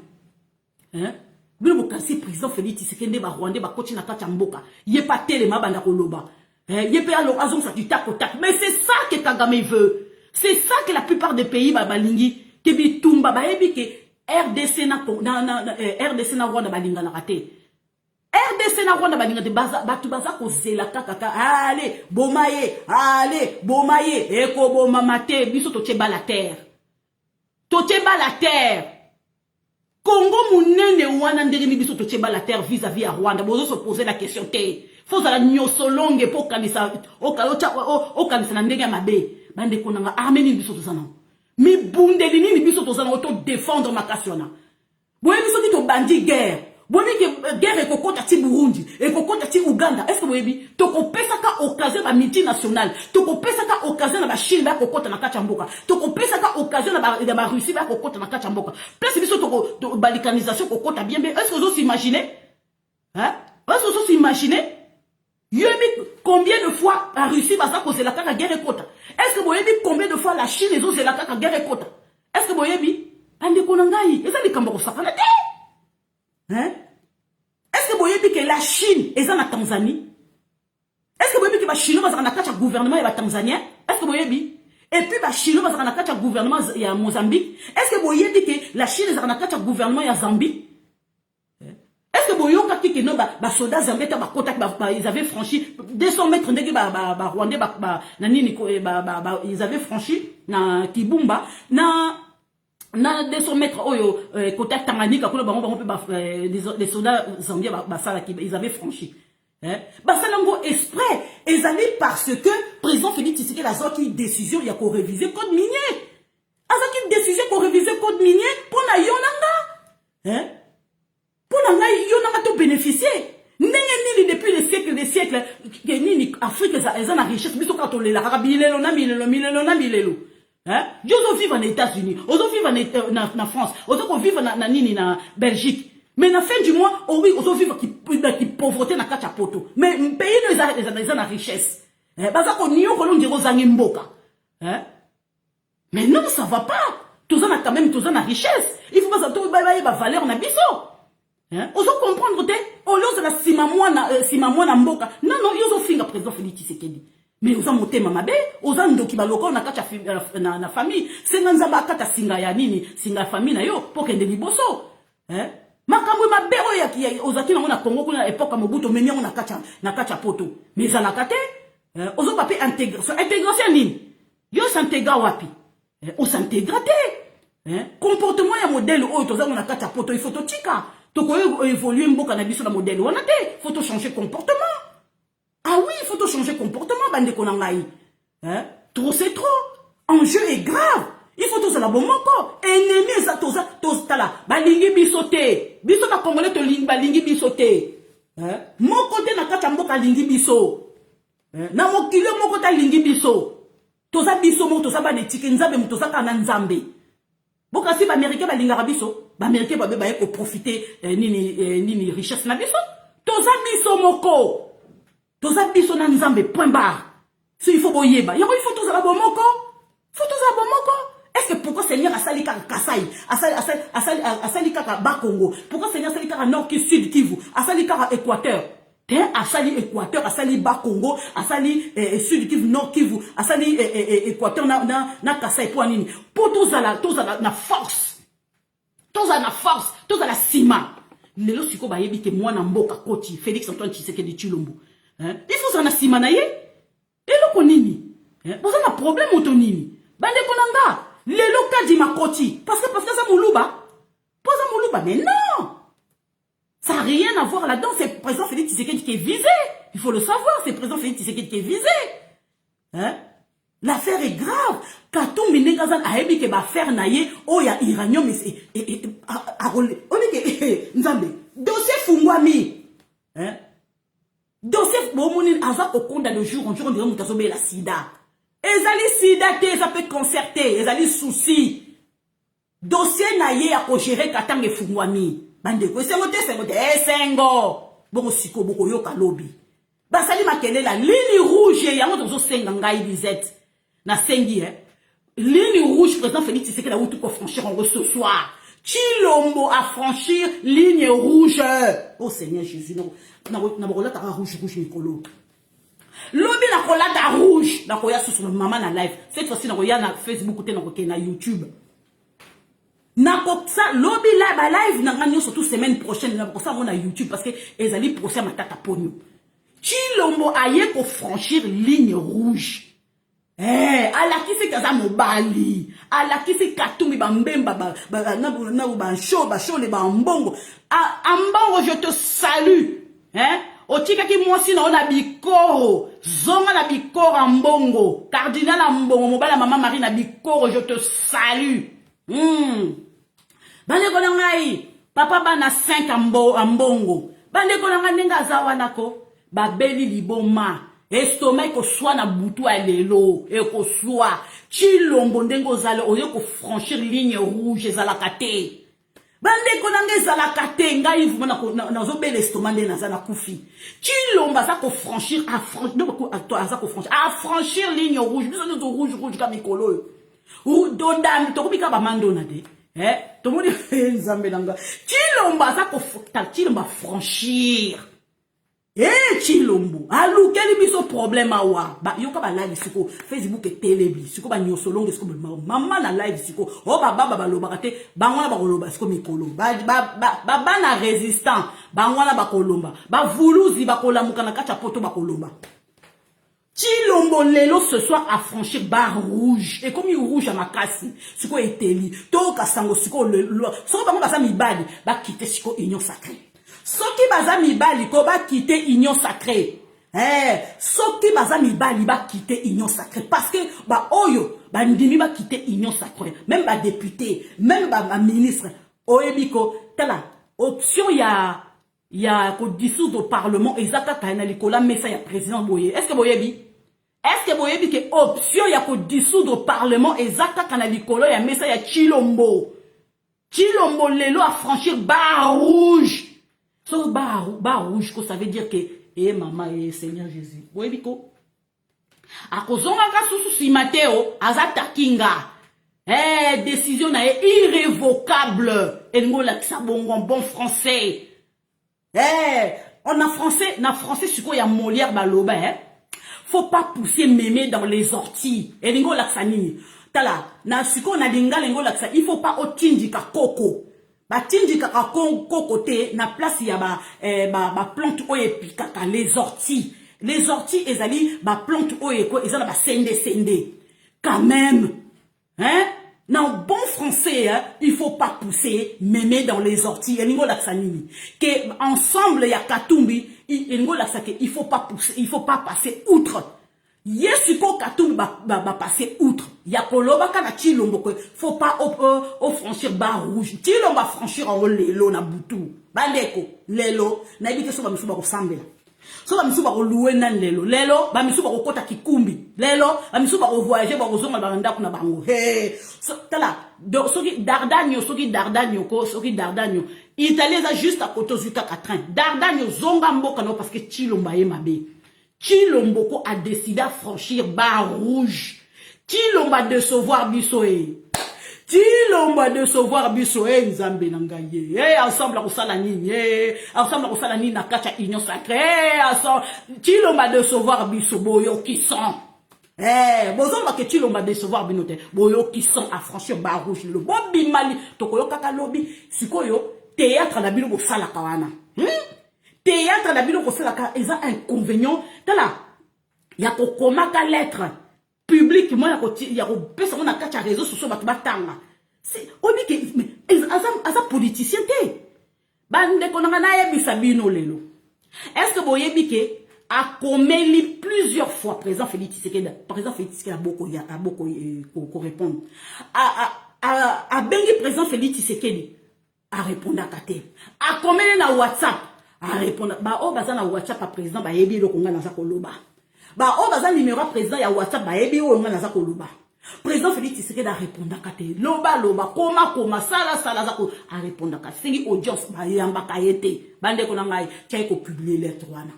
Hein? Bilo kasi président Félix Tshisekedi ba Rwanda ba koti na kati mboka. Ye pa telema banda koloba. Ye pe alors azon sa du tac au tac. Mais c'est ça que Kagame veut. C'est ça que la plupart des pays balingi ke bitumba baebi ke RDC na Rwanda balinga na raté. RDC na Rwanda balinga de batu baza ko zela kaka allez bomaye eko boma mate biso tocheba la terre. Congo munene wana ndenge biso tocheba la terre vis-à-vis à Rwanda bozo se poser la question te. Faut la nyosolonge po kanisa o kanisa na ndenge mabe. Bande konanga armée ni biso tozana mi bundeli ni biso tozana auto défendre makasiona boyebi soki to bandi guerre boyebi ke guerre ekokota ti Burundi ekokota ti Uganda est-ce que boyebi tokopesa ka occasion ba multinationale tokopesa ka occasion na ba Chine ba kokota na kati mboka tokopesa ka occasion na ba Russie ba kokota na kati mboka plus biso to balkanisation kokota bien est-ce que vous imaginez hein est-ce que vous imaginez combien de fois la Russie va causer la guerre et quota? Est-ce que vous avez dit combien de fois la Chine et la guerre et quota? Est-ce que vous avez dit? Ande konangai, eza likambo kosakana te. Hein? Est-ce que vous voyez que la Chine est en Tanzanie? Est-ce que vous voyez que les Chinois sont en gouvernement et les Tanzaniens? Est-ce que vous voyez? Et puis les Chinois sont en gouvernement et à Mozambique? Est-ce que vous voyez que la Chine est en gouvernement et à Zambie? Est-ce que vous voyez que non, les soldats zambiens ils avaient franchi 200 mètres Rwandais, ils avaient franchi na Kibumba, na 200 mètres côté Tanganyika, les soldats zambiens ils avaient franchi. Basalango exprès, ils allaient parce que président Félix Tshisekedi a sorti une décision, il y a qu'on réviser le code minier. A sorti une décision qu'on réviser le code minier pour la yonanga. Pour la yonanga to bénéficier. N'est-ce depuis les siècles, que ni Afrique ils ont la richesse, mais quand on les la bilelo na bilelo. Ils ont vivre en États-Unis, ils ont vivre en France, ils ont vivre en Belgique. Mais à la fin du mois, oui, on vit qui pauvreté na kachapoto. Mais pays ils ont la richesse. Parce qu'on y a qu'on dit aux mboka. Mais non, ça va pas. Tous en a quand même tous en la richesse. Il faut pas ça tout valeur na biso. On doit comprendre que au lieu de la simamwa na mboka. Non, ils ont fini président Félix Tshisekedi. Mais ils ont monté mamabe, ils ont ndoki baloko na kacha na famille. C'est nzamba kata singa ya nini, singa famille na yo pour kende liboso. Makambo mabero ya ozaki na Congo kuna époque Mobutu menye na kacha poto. Mais za la kate, ozo papi intégration nini? Yo s'intégra wapi? On s'intégra te. Comportement ya modèle o toza na kacha poto, il faut to tika. To ko évoluer mboka na biso na modèle wana te, faut to changer comportement. Ah oui, il faut to changer comportement bande ko na ngai. Trop c'est trop. Enjeu est grave. Il faut tous la bon moko. Ennemi ça tous tala. Balingi bisote. Biso na congolais to ling balingi bisote. Moko te na kata mboka lingi biso. Na mokilo moko ta lingi biso. Toza biso mo toza ba netike nzambe mo toza kana nzambe. Boka si ba américain balinga biso, ba américain ba ko profiter nini richesse na biso. Toza biso moko. Toza biso na nzambe point barre. Si il faut boyeba. Il faut tous la bon moko. Faut tous la bon moko. Est-ce que pourquoi Seigneur a sali kaka Kasai, a sali kaka Bakongo, pourquoi Seigneur a sali kaka Nord Sud Kivu, a sali kaka Équateur, a sali Équateur, a sali Bakongo, a sali Sud Kivu, Nord Kivu, a sali Équateur na Kasai pour nini? Pour tous la force, tous la force, tous la ciment. Lelo siko ba yebi ke mwana mboka koti Félix Antoine Tshisekedi Tshilombo. Il faut ça na ciment na ye. Et lo konini? Vous avez un problème autonini. Bande konanga. Lelo kadi makoti. Parce que ça moulouba. Pas ça moulouba. Mais non. Ça n'a rien à voir là-dedans. C'est le président Félix Tshisekedi qui est visé. Il faut le savoir. C'est le président Félix Tshisekedi qui est visé. L'affaire est grave. Katou Minegazan a émis que va faire naïe. Oh, il y a Iranium. On est que. Nzambe. Dossier Fungwami. Dossier Bomounin Azak au compte de jour en jour. On dirait Moutazobe la sida. Ezali sida te, ça peut concerter, ezali souci. Dossier naïe à gérer katang et fungwami. Bande ko c'est ngote, sengo. Bon siko boko yoka lobby. Basali makele la ligne rouge yango tozo senga ngai bizet. Na sengi ligne rouge président Félix Tshisekedi la outou ko franchir en ce soir. Tshilombo à franchir ligne rouge. Oh Seigneur Jésus, na bokola ta rouge Nicolo. Lobby na kolata rouge, na koya sur maman na live. Cette fois-ci na koya na Facebook ou na YouTube. Na ça lobby là ba live na ngani surtout semaine prochaine na ça on a YouTube parce que ezali procès matata ponyo. Tshilombo aye ko franchir ligne rouge. Ala ki se kaza mobali, ala ki se katumi ba mbemba ba show le ba mbongo. Ambongo je te salue. Otika ki mwasi na ona bikoro, zonga na bikoro mbongo, cardinal mbongo, mobala maman Marie na bikoro, je te salue. Bande kolongai, papa ba na 5 mbongo. Bande kolonga nenga zawa nako, babeli liboma, estomac ko soa na butu a lelo, e ko soa, Tshilombo ndengo zale, oye ko franchir ligne rouge zalaka te. Bande konanga zalaka te ngai vuma na zo bel estomac nde na kufi. Tshilombo za ko franchir à franchir ligne rouge, biso rouge comme mikolo. Ou dodam to kubika ba mando na de. tout le monde dit Zambelanga. Chilomba, ça qu'on Chilomba franchir. Chilombo. Alou, quel est son problème à wa? Ba, yoka ba live siko. Facebook et télébi. Siko ba nyosolong, siko maman na live siko. Oh, ba lo barate. Ba wana ba kolomba, siko mikolo. Ba na résistant. Ba wana ba kolomba. Ba vuluzi ba kolamuka na kacha poto ba kolomba. Chilombo lelo ce soir a franchi barre rouge. Et comme il rouge à ma casse, ce qu'on est élu. Toka sango, ce qu'on le. Ce qu'on va mi bali, va quitter ce qu'on union sacrée. Ce qui va mi bali, ko va quitter union sacrée. Ce qui va mi bali, va quitter union sacrée. Parce que, ba oyo, ba ndimi va quitter union sacrée. Même ba député, même ba ministre. Oyebiko, tala, option ya ko dissoudre au parlement ezaka kana likola mesa ya président boye. Est-ce que boyebi? Est-ce que boyebi que option ya ko dissoudre au parlement ezaka kana likolo ya mesa ya Chilombo? Chilombo lelo a franchir barre rouge. So barre rouge ko ça veut dire que maman Seigneur Jésus. Boyebi ko a kozonga ka susu si Mateo azata kinga. Décision na irrévocable. Et ngola ki sa bon français. On a français sur quoi il y a Molière baloba, faut pas pousser mémé dans les orties. Et lingo laksani. Tala, na suko na dinga lingo laksa, il faut pas otindika koko. Ba tindika koko te na place ya ba plante oye pikaka les orties. Les orties ezali ba plante oye ko ezala ba sende. Quand même. Non, bon français, il faut pas pousser mémé dans les orties. Et lingo laksanini. Que ensemble ya Katumbi, lingo laksake, il faut pas pousser, il faut pas passer outre. Yesuko Katumbi va passer outre. Ya koloba kana Chilombo, faut pas franchir barre rouge. Chilombo va franchir en lelo na butu. Bandeko, lelo, na ibite so ba misuba ko sambela. So ba misuba ko louer nan lelo ba misuba ko kota kikumbi ba misuba ko voyager ba ko zonga ba ndako na bango so tala do soki Dardanio Italie za juste à côté zuka katrin Dardanio zonga mboka no parce que Chilomba ye mabe Chilombo ko a décidé à franchir barre rouge Chilomba de sauvoir bisoé Chilomba de sauvoir biso nzambe na ngai ensemble ko sala nini ensemble ko sala nini na kacha union sacrée ensemble Chilomba de sauvoir biso boyo qui sont bozomba ke Chilomba de sauvoir binote boyo qui sont à franchir barre rouge le bobi mali tokoyo kaka lobi sikoyo théâtre na bino ko sala kawana théâtre na bino ko sala ka eza inconvénient tala ya ko komaka lettre public moi ya ko pesa on a kacha réseaux sociaux batanga c'est obi ke asa politicien te bande konanga na yebisa bino lelo est-ce que boyebi ke a commis plusieurs fois président Félix Tshisekedi a beaucoup ko répondre a bengi président Félix Tshisekedi a répondre akate a commis na WhatsApp a répondre ba o baza na WhatsApp a président ba yebi lo konga na za koloba ba o baza numéro président ya WhatsApp ba yebi o ngana za koloba président Félix Tshisekedi a répondre kate loba koma sala za ko a répondre kate singi audience ba yamba kayete bande ko ngai tchai ko publier lettre wana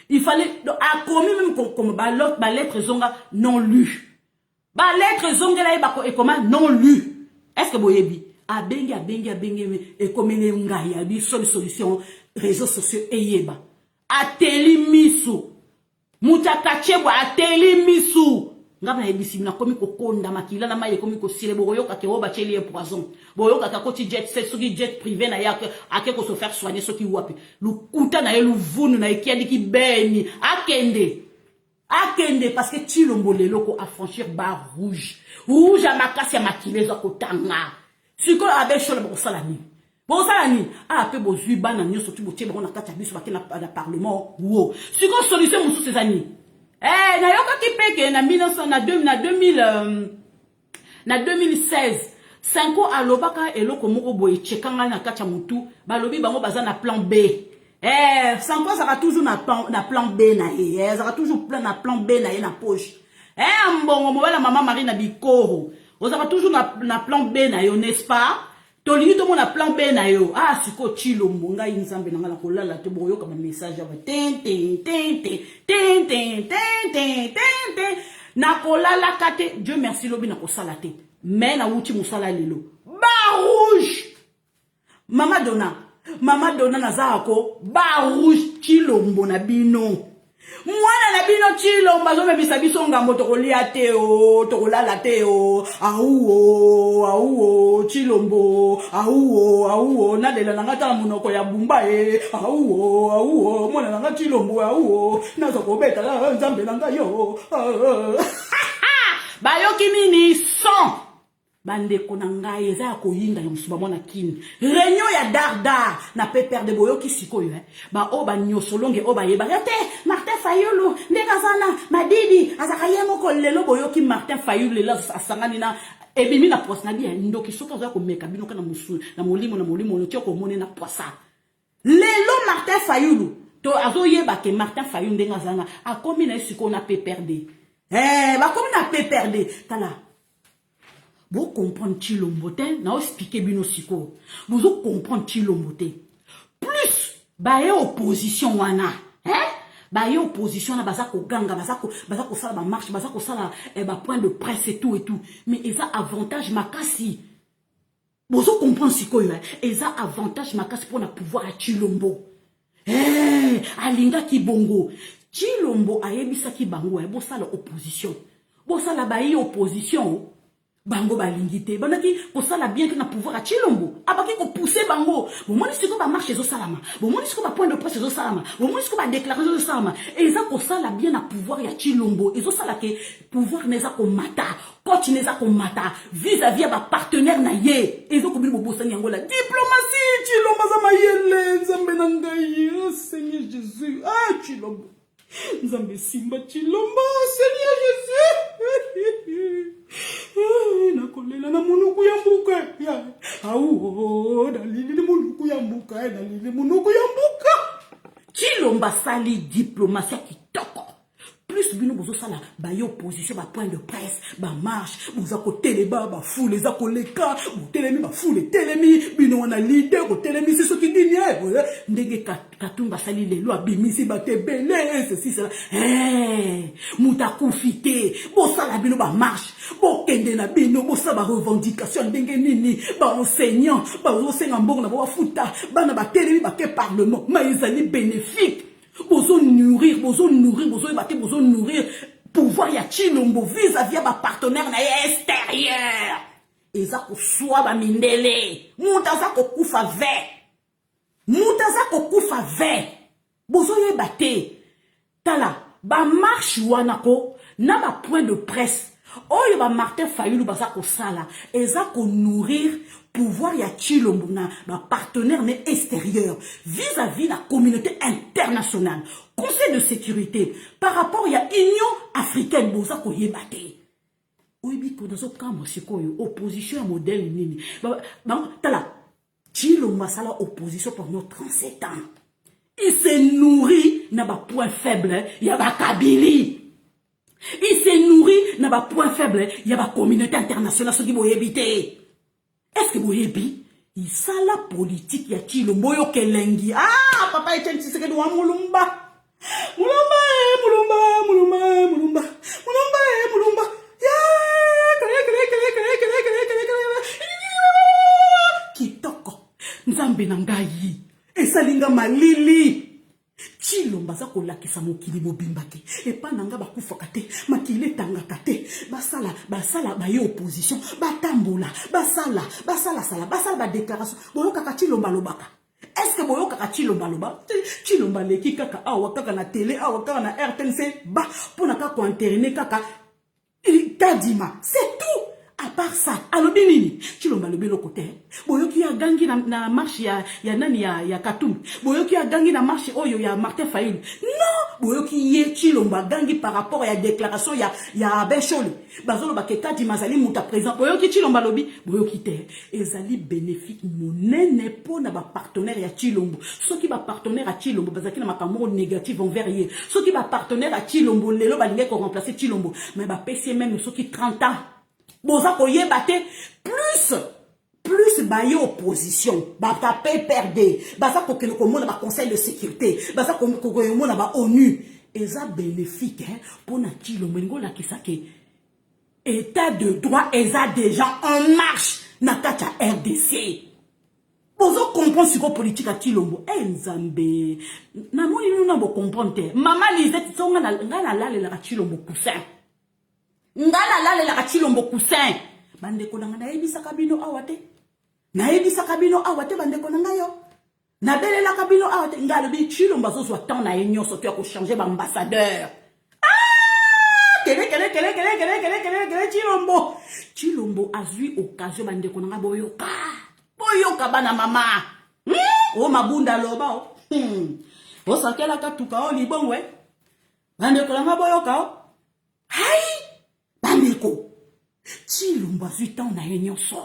il fallait a commis même comme ba lettre zonga non lu ba lettre zonga la ba ko e comment non lu est-ce que boyebi a bengi e comme ngai a bi solution réseaux sociaux eyeba ateli misu Mutakachebwa ateli misu. Ngaba ebisi na komi ko konda makila na maye komi ko sile boyoka ke oba cheli e poison. Boyoka ka koti jet set soki jet privé na yake ake ko se faire soigner soki wapi. Lukuta na elu vunu na ekiadi ki beni akende. Akende parce que Chilombo lelo ko affranchir barre rouge. Rouge a makasi ya makileza ko tanga. Siko abe shola ko salani. Bon ça ni a pe bozui bana nyo soki botie ba na kata biso ba ke na parlement wo. Siko solution musu ces années. Na yoka ki peke na 2016 Sanko alobaka eloko moko boye chekanga na kacha mutu balobi bango baza na plan B. Sanko sera toujours na plan B na ye. Sera toujours na plan B na ye na poche. Mbongo mobala maman Marie na bikoro. Sera toujours na plan B na yo, n'est-ce pas? Tolini to mona plan B na yo. Siko Chilombo ngai nzambe na ngala kolala te boyo ka message ya ten na kolala kate Dieu merci lobi na kosala te mais na wuti musala lelo ba rouge. Mama Donna nazako, ba rouge chilombo na bino. Mwana na bino chilomba zo mebisa biso ngambo tokolia te o, tokolala te o. Au chilombo, au na dela nanga tala munoko ya bumba e. Au mwana nanga chilombo au nazo kobeta la nzambe nanga yo. Bayoki nini son. Bande konangai eza ko yinda yo musuba mwana kini. Réunion ya darda na pepère de boyoki sikoyo ba o ba nyosolonge o ba yeba te Martin Fayulu ndeka sana madidi azakaye moko lelo boyoki Martin Fayulu lela asangani na ebimi na posa na bien ndoki soka za ko meka bino kana musu na molimo no tioko mone na posa lelo Martin Fayulu to azoyeba ke Martin Fayulu ndenga zanga akomi na siko na pepère de ba komi na pepère de tala. Vous comprenez Chilombo te, na expliquer bino siko. Vous comprenez Chilombo te. Plus, baye opposition wana, baye opposition na bazako ganga, bazako sala ba marche, bazako sala ba point de presse et tout. Mais ils ont avantage makasi. Vous comprenez siko yo, ils ont avantage makasi pour na pouvoir à Chilombo. Alinga ki bongo. Chilombo ayebisa ki bango, bo sala opposition. Bo sala baye opposition. Bango balingite banaki ko sala bien que na pouvoir à Chilombo abaki ko pousser bango bon moni siko ba marche zo salama bon moni siko ba point de presse zo salama bon moni siko ba déclarer zo salama et ça ko sala bien na pouvoir ya Chilombo et zo sala que pouvoir neza ko mata coach neza ko mata vis-à-vis ba partenaire na ye et zo ko bino bosani yango la diplomatie Chilombo za mayele nzambe na ngai oh Seigneur Jésus Chilombo nzambe simba Chilombo Seigneur Jésus nakolela na munuku ya mbuka dalili munuku ya mbuka dalili munuku ya mbuka Chilomba sali diplomatie kitoko plus bino bozo sala ba yo opposition ba point de presse ba marche boza ko teleba ba foule za ko leka bo telemi ba foule telemi bino wana leader ko telemi c'est ce qui dit ndenge katumba sali lelo abimisi ba tebele ceci cela muta kufite bo sala bino ba marche bo kende na bino bo sala ba revendication ndenge nini ba enseignant ba osenga mbongo na ba futa bana ba telemi ba ke parlement mais ils allaient bénéfique. Bozo nourrir pouvoir ya Chilombo vis-à-vis ba partenaire na extérieur. Eza ko soa ba mindele. Muta za ko kufa ve. Bozo yeba te. Tala ba marche wana ko na ba point de presse. Oyo ba Martin Fayulu baza ko sala. Eza ko nourrir pouvoir ya Chilombo na ba partenaire mais extérieur vis-à-vis la communauté internationale Conseil de sécurité par rapport ya Union africaine boza ko yebate oyebi ko nazo kamba sikoyo opposition ya modèle nini tala Chilombo sala opposition pendant 37 ans il se nourrit na ba point faible ya ba Kabili il se nourrit na ba point faible ya ba communauté internationale so ki boyebite. Est-ce que vous avez dit, il ça la politique ya Chilombo yo kelengi. Papa Etienne Tshisekedi wa mulumba. Mulumba. Kitoko. Nzambe na ngai. Esalinga malili. Chilombo za kolakisa mokili bobimbaki epa nanga bakufaka te makile tangaka te basala ba yo opposition batambola basala ba déclaration boyoka ka Chilombo lobaka. Est-ce que boyoka ka Chilombo loba Chilombo leki kaka awa kaka na télé awa kaka na RTNC ba pona ka ko internet kaka kadima c'est tout. À part ça, alobi nini? Chilombo alobi lo côté. Boyoki ya gangi na marche ya nani ya Katum. Boyoki ya gangi na marche oyo ya Martin Fayulu. Non, boyoki ye Chilombo gangi par rapport à la déclaration ya Becholi. Bazolo ba keka di mazali muta présent. Boyoki Chilombo alobi, boyoki te. Ezali bénéfique monene po na ba partenaire ya Chilombo. Ceux qui ba partenaire à Chilombo bazaki na makambo négatif envers ye. Ceux qui ba partenaire à Chilombo lelo ba linge ko remplacer Chilombo. Mais ba PC même ceux qui 30 ans. Boza koye bate plus ba yo opposition ba taper perdre baza ko keno ko mona ba conseil de sécurité baza ko mona ba ONU eza bénéfique pour na Chilombo ngola kisake état de droit eza déjà en marche na kati ya RDC. Bozo comprendre siko politique à Chilombo. Nzambe. Na moni nous bo comprendre. Maman Lisette songa na lale la Chilombo coussin. Ngana lale la Chilombo coussin. Bande ko nanga na ebisa kabino awate. Na ebisa kabino awate bande ko nanga yo. Na bele la kabino awate ngalo bi Chilombo zo so temps na enyo so tu a ko changer ba ambassadeur. Kele Chilombo. Chilombo a eu occasion bande ko nanga boyoka. Boyoka bana mama. O mabunda loba o. O sakela katuka o libongwe. Bande ko nanga boyoka o. Hai! Bande ko. Chilombo a eu temps na enyo so.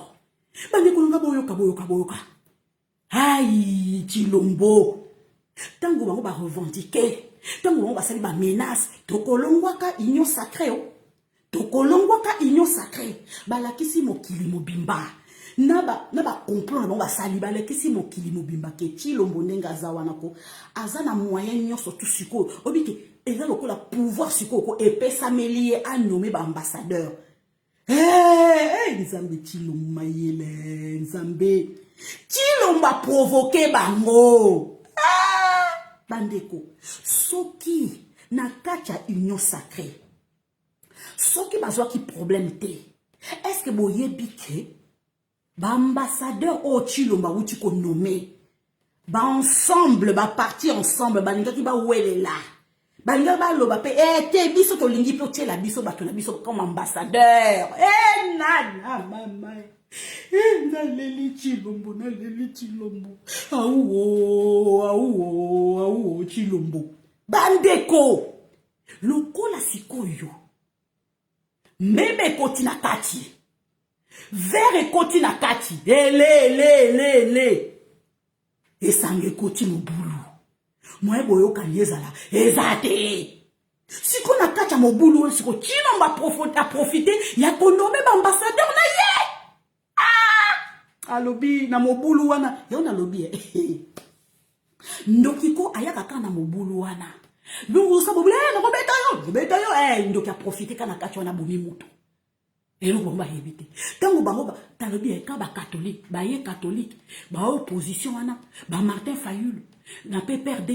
Bande ko nanga boyoka. Hai! Chilombo. Tango bango ba revendiquer. Tango bango ba sali ba menace. Tokolongwaka union sacrée o. Tokolongwaka union sacrée. Balakisi mokili mobimba. Naba complot na bango ba sali balakisi mokili mobimba ke Chilombo ndenga zawana ko. Azana moyen nyonso tout siko. Obike eza lokola pouvoir siko ko epesa melie a nommer ba ambassadeur. Nzambe Chilombo mayele Nzambe. Chilombo a provoqué bango. Bandeko, soki na kati ya union sacrée. Soki bazwa ki problème te. Est-ce que boyebi ke ba ambassadeur o Chilombo wuti ko nommé. Ba ensemble, ba parti ensemble, ba ninga ki ba welela. Ba ninga ba loba pe te biso to lingi pe tie la biso bato na biso comme ambassadeur. Nana mama. Naleli Chilombo. Au Chilombo. Bandeko. Lokola sikoyo. Meme koti na kati. Vere koti na kati. Le. Esange koti mobulu. Mwe boyo kanyezala. Ezate. Siko na kati ya mobulu. Siko Chilombo a profité. Ya konome ba ambassadeur na ye. Alobi na mobulu wana yona lobi ndokiko ayaka kana mobulu wana lungu sa mobulu na beta yo ndoki a profiter kana kati wana bomi mutu elo bomba hebite tango bango talobi ka ba catholique ba ye catholique ba opposition wana ba Martin Fayulu na PPRD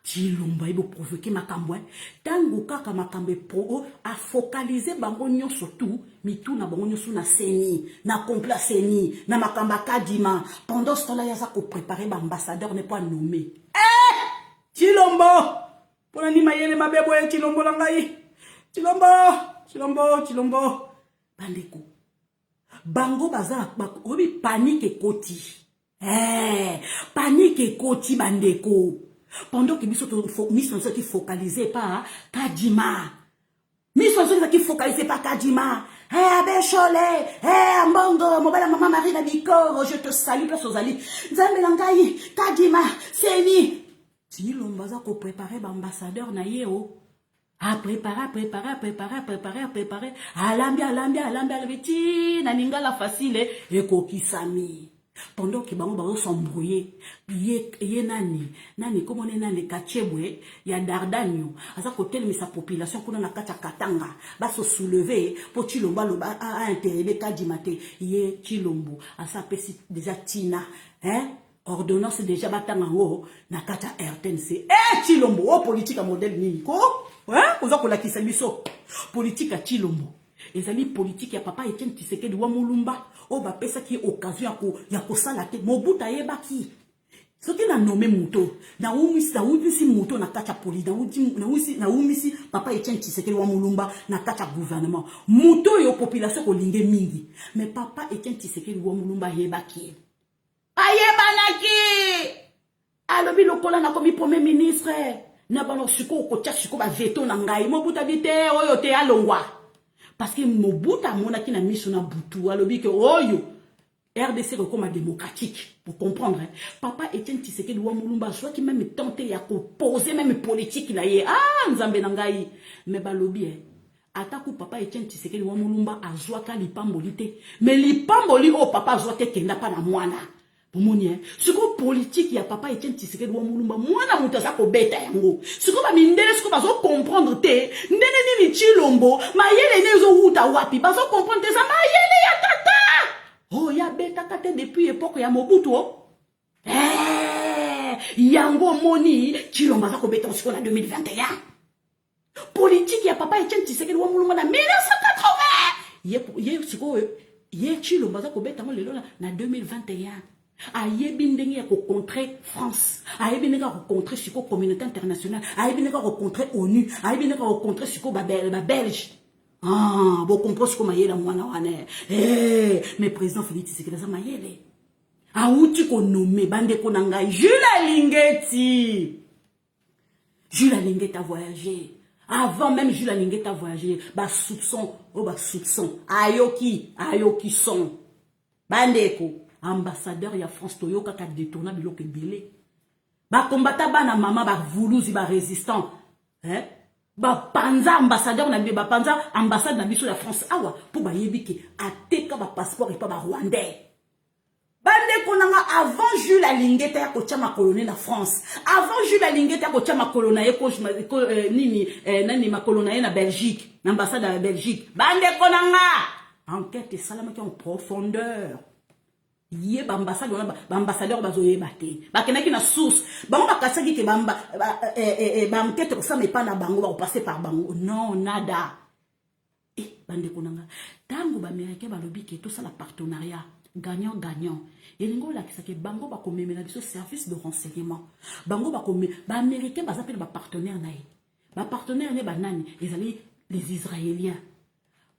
Chilombo ibo provoquer makambo tango kaka makambe pro a focaliser bango nyonso tout mitu na bango nyonso na seni na compla seni na makamba kadima pendant ce temps-là yaza ko préparer ba ambassadeur n'est pas nommé Chilombo pona ni mayele mabebo ya Chilombo la ngai Chilombo bandeko bango baza obi panique koti panique koti bandeko. Pendant que Miss qui focalisait pas Kadima. Miss qui focalisait pas Kadima. Bécholé, Mbongo, mon belle maman Marie Nabiko, je te salue, place aux alliés. Zambelangaï, Kadima, Seni. Si l'on va préparer l'ambassadeur Naïeo. À préparer. Alambia, le naninga la facile, et kokisami. Pendant que bango s'embrouiller piye nani comme on est nani kachebwe ya Dardanio asa ko tel sa population kuna na kacha katanga ba se soulever pour Chilombo loba a intérêt kadimate ye Chilombo asa pesi déjà tina ordonnance déjà batanga ngo na kacha RTNC Chilombo politique à modèle nini ko oza ko la kisabiso politique à Chilombo ezali politique ya papa Etienne Tshisekedi wa Mulumba o ba pesa ki occasion ya ko sala te Mobutu ayebaki soki na nommé muto na umisi muto na kacha poli na umisi papa Etienne Tshisekedi wa Mulumba na kacha gouvernement muto yo population ko linge mingi mais papa Etienne Tshisekedi wa Mulumba ayebaki alobi lokola na komi premier ministre na bano siko ko tia siko ba veto na ngai Mobutu abite oyo te alongwa. Parce que Mobutu a monaki na miso na butu alobi ke oyo RDC comme démocratique pour comprendre papa Etienne Tshisekedi wa Mulumba soit qui même tenté ya ko poser même politique na ye nzambe na ngai mais balobi ataku papa Etienne Tshisekedi wa Mulumba azwaka lipamboli te mais lipamboli o papa azwaka kenda pa na mwana Pomoni siko politique ya papa Etienne Tshisekedi wa Mulumba mwana mutu aza ko beta yango siko ba mindele siko bazo comprendre te ndene ni Chilombo mayele nezo huta wapi bazo comprendre te za mayele ya tata depuis époque ya Mobutu. Yango moni Chilombo za kobeta osiko na 2021. Politique ya papa Etienne Tshisekedi wa mulunga na 1980. Ye siko ye Chilombo za kobeta mo lelo na 2021. Ayebi ndenge ya ko contrer France, ayebi ndenge ya ko contrer siko communauté internationale, ayebi ndenge ya ko contrer ONU, ayebi ndenge ya ko contrer siko ba Belge. Ah, bo compose ko mayela mwana wane. Mais président Félix Tshisekedi za mayele. Aouti ko nommé bande ko nanga Jules Alingeti. Jules Alingeti a voyagé. Avant même Jules Alingeti a voyagé, ba soupçon, ayoki son. Bande ko ambassadeur ya France toyoka ka détourna biloko belé. Ba combattant bana mama ba vuluzi ba résistant. Ba panza ambassadeur na ba panza ambassade na biso ya France awa pour ba yebiki ateka ba passeport et pas ba rwandais. Bande konanga avant Jules Alingeti ya kocha ma colonie na France. Avant Jules Alingeti ya kocha ma colonie nini ma colonie na Belgique, l'ambassade de Belgique. Bande konanga enquête salama qui en profondeur. Yé ambassadeur bazoye baté. Bakenaki na source. Bango bakasaki ke enquête ko ça mais pas na bango ba passer par bango. Non, nada. Bande konanga. Tango ba américain ba lobi ke tout ça la partenariat. Gagnant. Et l'ingo la qui bango ba komemela biso service de renseignement. Bango ba américain ba appelle ba partenaire naï. Ba partenaire ne ba nani, les Israéliens.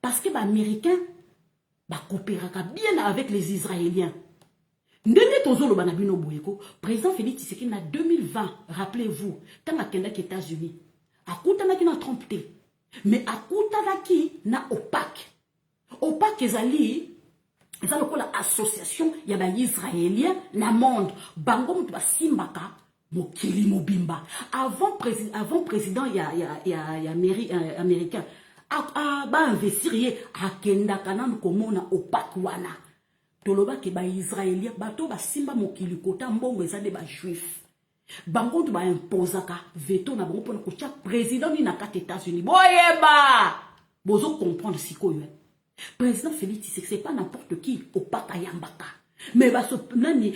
Parce que ba américain ba coopérera bien avec les Israéliens. Ndenge tozolo banabino boyeko, président Félix Tshisekedi na 2020, rappelez-vous, tant à Kenya États-Unis. Akutanaki na Trump te. Mais akutanaki na OPAC. OPAC ezali ça le la association ya ba israélien na monde bango mutu basimbaka mokili mobimba avant président ya américain ba investir akenda kana komona OPAC wana toloba ke ba israélien bato basimba mokili kota mbongo ezade ba juif bango tu ba imposaka veto na bango pona kocha président ni na kati États-Unis boyeba bozo comprendre sikoyo. Président Félix Tshisekedi, c'est pas n'importe qui au Pakayambaka. Mais nani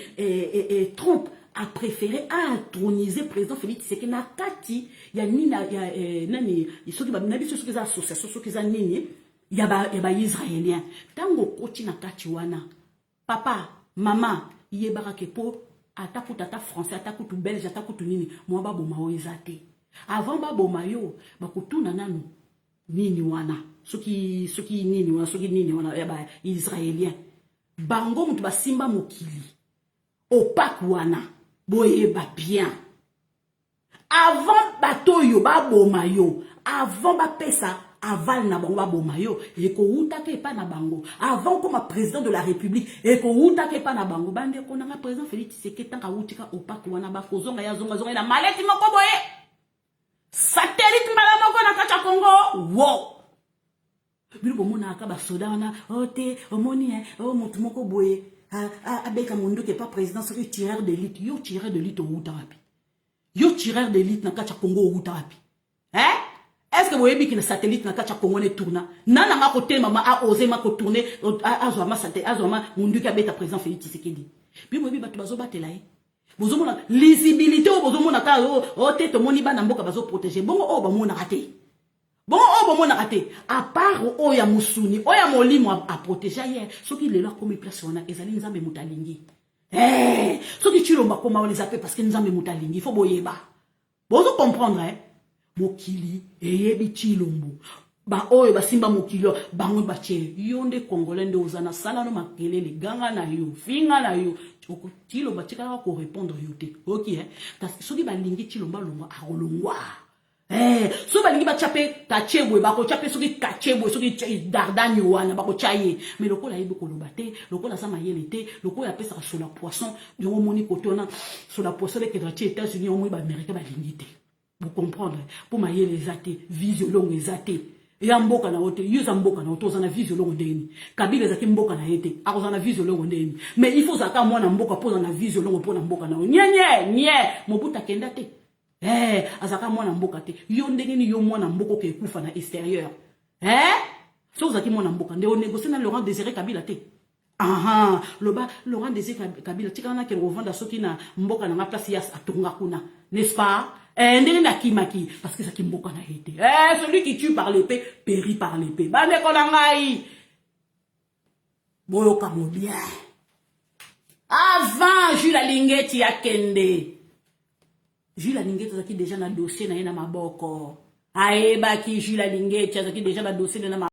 Trump a préféré introniser président Félix Tshisekedi na kati ya nina ya nani isoki ba nabi soki za association soki za nini ya ba israélien. Tango koti na kati wana. Papa, maman, yebaka ke po ataku tata français, ataku tu belge, ataku tu nini, moi ba boma o ezate. Avant ba boma yo, ba kutuna nanu nini wana. Soki nini wana ba israélien bango mutu basimba mokili OPAC wana boyeba bien avant batoyo baboma yo avant bapesa aval na bango baboma yo eko utaka epa na bango avant comme président de la république eko utaka epa na bango bande konanga président Félix Tshisekedi tanga utika OPAC wana ba kozonga ya zonga na maleti moko boye satellite mbala moko na kacha Congo wo bilo bomona aka ba soda wana ote omoni mutu moko boye abeka mundu ke pas président c'est tireur d'élite yo tireur d'élite au utapi yo tireur d'élite na kacha Congo au utapi est-ce que vous voyez que le satellite na kacha Congo ne tourna nana nga côté mama a osé ma ko tourner azwa satellite azwa mundu ke abeta président Félix Tshisekedi bi mo bi batu bazo batela bozomona lisibilité bozomona ka ote to moni bana mboka bazo protéger bongo ba mona raté. Bon, bon, raté. À part oya musuni, oya molimo à protéger hier. Ce qui est là comme place on a, ils allaient nous amener mutalingi. Ce qui tu l'as comment on les appelle parce qu'ils nous amenent mutalingi. Il faut boyeba. Bon, vous comprendre Mokili, eyebi chilombo. Ba oyo ba simba mokili, bango ba che. Yonde congolais de ozana sala no makelele ganga na yo, finga na yo. Choko chilomba chika ko répondre yote. OK parce que ce qui ba lingi chilomba longa a rolongwa. So balingi ba chape kachebwe bako chape soki kachebwe soki dardani wana bako chaye mais lokola yebi ko lobate lokola sama yelete lokola pesa sur la poisson de moni kotona sur la poisson avec les États-Unis au moins ba américain ba lingité vous comprendre pour ma yele zate vision longue ezate ya mboka na ote yuza mboka na oto zana vision longue ndeni kabila zaki mboka na yete akozana vision longue ndeni mais il faut zaka mwana mboka poza na vision longue pona mboka na nye mobuta kenda te azaka mwana mboka te yo ndenge ni yo mwana mboko ke kufa na extérieur so zaki mwana mboka nde o négocier na Laurent Désiré Kabila te Aha, loba Laurent Désiré Kabila tika na ke revendre soki na mboka na ma place ya atunga kuna, n'est-ce pas? Ndenge na kimaki parce que ça qui mboka na été. Celui qui tue par l'épée périt par l'épée. Ba ne kona ngai. Boyo kamo bien. Avant Jules Alingeti ya kende. Jules Alingeti zaki déjà na dossier na yena maboko. Aeba ki Jules Alingeti zaki déjà na dossier na